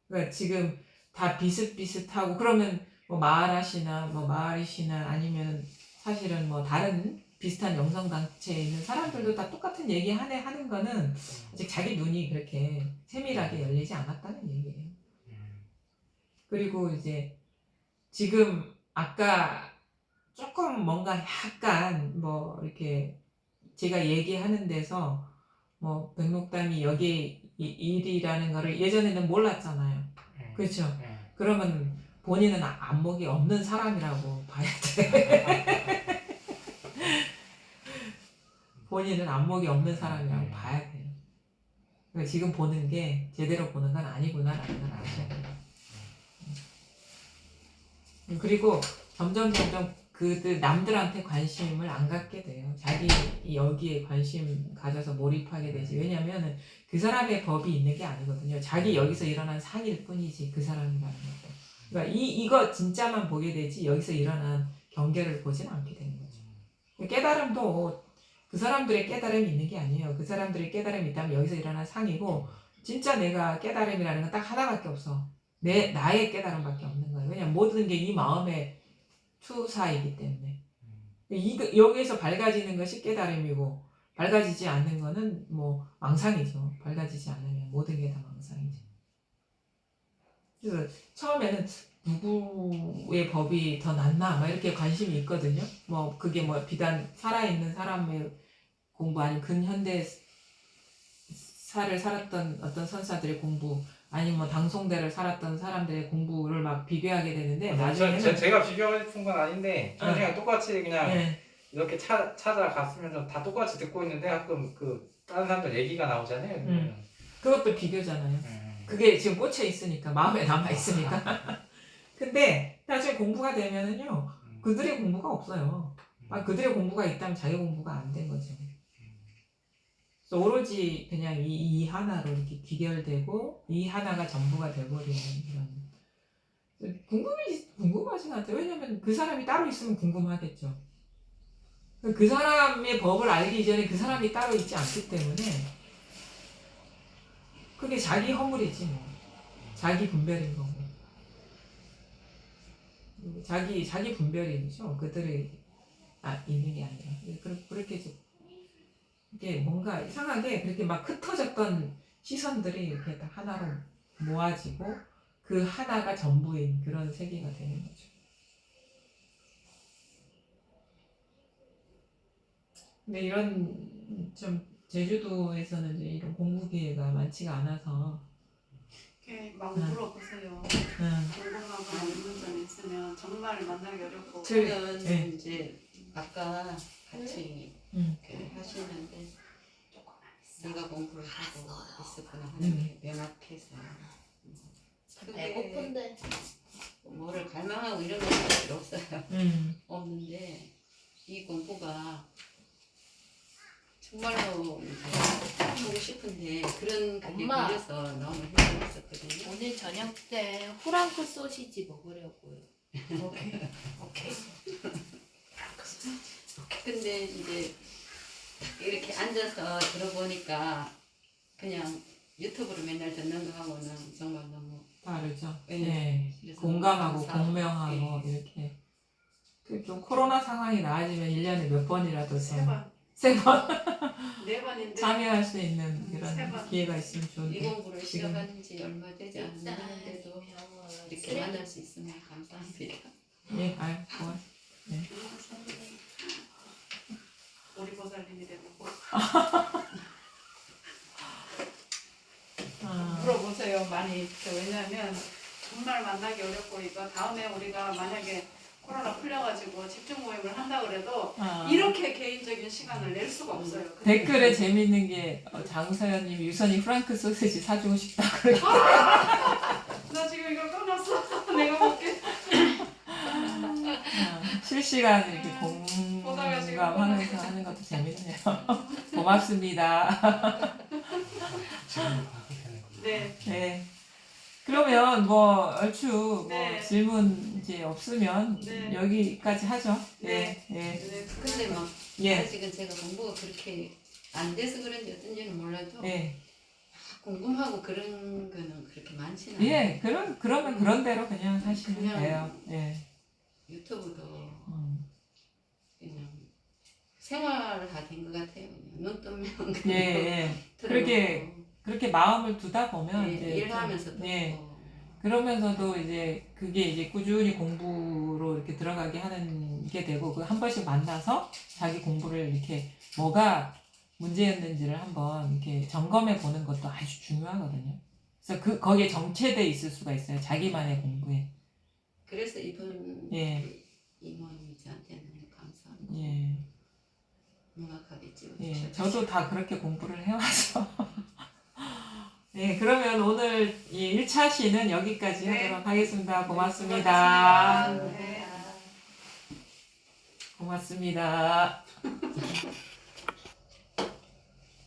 그러니까 지금 다 비슷비슷하고, 그러면 마하라시나 마하리시나 아니면 사실은 다른 비슷한 영성단체에 있는 사람들도 다 똑같은 얘기 하는 거는 아직 자기 눈이 그렇게 세밀하게 열리지 않았다는 얘기예요. 그리고 이제 지금 아까 조금 뭔가 약간 이렇게 제가 얘기하는 데서 백록담이 여기에 일이라는 거를 예전에는 몰랐잖아요. 그렇죠? 그러면 본인은 안목이 없는 사람이라고 봐야 돼. 본인은 안목이 없는 사람이라고 봐야 돼요. 그러니까 지금 보는 게 제대로 보는 건 아니구나라는 걸 아셔야 돼요. 그리고 점점 그들 남들한테 관심을 안 갖게 돼요. 자기 여기에 관심 가져서 몰입하게 되지. 왜냐면은 그 사람의 법이 있는 게 아니거든요. 자기 여기서 일어난 상일 뿐이지 그 사람이라는 것도. 그러니까 이거 진짜만 보게 되지 여기서 일어난 경계를 보진 않게 되는 거죠. 깨달음도 그 사람들의 깨달음이 있는 게 아니에요. 그 사람들의 깨달음이 있다면 여기서 일어난 상이고 진짜 내가 깨달음이라는 건 딱 하나밖에 없어. 나의 깨달음밖에 없는 거예요. 왜냐면 모든 게 이 마음의 투사이기 때문에 여기에서 밝아지는 것이 깨달음이고 밝아지지 않는 거는 뭐 망상이죠. 밝아지지 않으면 모든 게 다 망상이죠. 그래서 처음에는 누구의 법이 더 낫나 막 이렇게 관심이 있거든요. 뭐 그게 뭐 비단 살아있는 사람의 공부 아니면 근현대사를 살았던 어떤 선사들의 공부 아니면 뭐 당송대를 살았던 사람들의 공부를 막 비교하게 되는데 나중에는 제가 비교하고 싶은 건 아닌데 저는 그냥 똑같이 그냥 이렇게 찾아갔으면 다 똑같이 듣고 있는데 가끔 그 다른 사람들 얘기가 나오잖아요. 그것도 비교잖아요. 그게 지금 꽂혀 있으니까 마음에 남아 있으니까. 근데 나중에 공부가 되면은요 그들의 공부가 없어요. 그들의 공부가 있다면 자기 공부가 안 된 거죠. 그래서 오로지 그냥 이 하나로 이렇게 귀결되고 이 하나가 전부가 돼버리는 그런 궁금하신 것 같아요. 왜냐면 그 사람이 따로 있으면 궁금하겠죠. 그 사람의 법을 알기 이전에 그 사람이 따로 있지 않기 때문에 그게 자기 허물이지 뭐. 자기 분별인 거고. 자기 분별이죠. 그들이 있는 게 아니라. 그렇게 이게 뭔가 이상하게 그렇게 막 흩어졌던 시선들이 이렇게 다 하나로 모아지고 그 하나가 전부인 그런 세계가 되는 거죠. 근데 이런 좀 제주도에서는 이제 이런 공부 기회가 많지가 않아서 이렇게 막 물어보세요. 궁금하거나 없는 점 있으면 정말 만나기 어렵고. 저는 이제 아까 같이 하시는데 내가 공부를 하고 있었구나 하는 게 명확해서 배고픈데 뭐를 갈망하고 이런 건 필요 없어요. 없는데 이 공부가 정말로 이제 하고 싶은데 그런 그게 엄마. 걸려서 너무 힘들었었거든요. 오늘 저녁 때 후랑크 소시지 먹으려고요. 오케이. 근데 이제 이렇게 앉아서 들어보니까 그냥 유튜브로 맨날 듣는 거하고는 정말 너무 다르죠. 네. 공감하고 감사하고. 공명하고 이렇게 좀 코로나 상황이 나아지면 1년에 몇 번이라도 세 번, 세 번 네 번인데. 참여할 수 있는 세 그런 번. 기회가 있으면 이 좋은데 공부를 시작한 지 얼마 되지 않았는데도 이렇게 만날 수 있으면 감사합니다. 예, 고맙습니다. 우리 보살님이 되고 물어보세요. 많이. 왜냐하면 정말 만나기 어렵고 이거 다음에 우리가 만약에 코로나 풀려가지고 집중 모임을 한다 그래도 이렇게 개인적인 시간을 낼 수가 없어요. 댓글에 재밌는 게 장서연님이 유선이 프랑크 소시지 사주고 싶다 그렇게. 나 지금 이거 끊었어. 내가 볼게. 실시간 이렇게 보다가 지금 공감하면서 하는 것도 재밌네요. 고맙습니다. 네. 네. 그러면 뭐 얼추 네. 뭐 질문 이제 없으면 네. 여기까지 하죠. 네. 예. 네. 근데 뭐 예. 아직은 제가 공부가 그렇게 안 돼서 그런지 어쩐지는 몰라도 예. 궁금하고 그런 거는 그렇게 많지는 않아요. 예. 그러면 그런 대로 그냥 하시면 그냥 돼요. 예. 유튜브도 그냥 생활화 된 것 같아요. 그냥 눈 뜨면 그냥 예. 예. 들어보고. 그렇게 마음을 두다 보면 예, 이제 일하면서 또 예. 그러면서도 이제 그게 이제 꾸준히 공부로 이렇게 들어가게 하는 게 되고 그 한 번씩 만나서 자기 공부를 이렇게 뭐가 문제였는지를 한번 이렇게 점검해 보는 것도 아주 중요하거든요. 그래서 거기에 정체돼 있을 수가 있어요. 자기만의 공부에. 그래서 이번 예. 이모님이 저한테는 감사합니다. 예. 명확하게 찍어주셔서. 예. 저도 다 그렇게 공부를 해와서. 네, 그러면 오늘 이 1차 시는 여기까지 네. 하도록 하겠습니다. 고맙습니다. 수고하셨습니다. 네. 고맙습니다.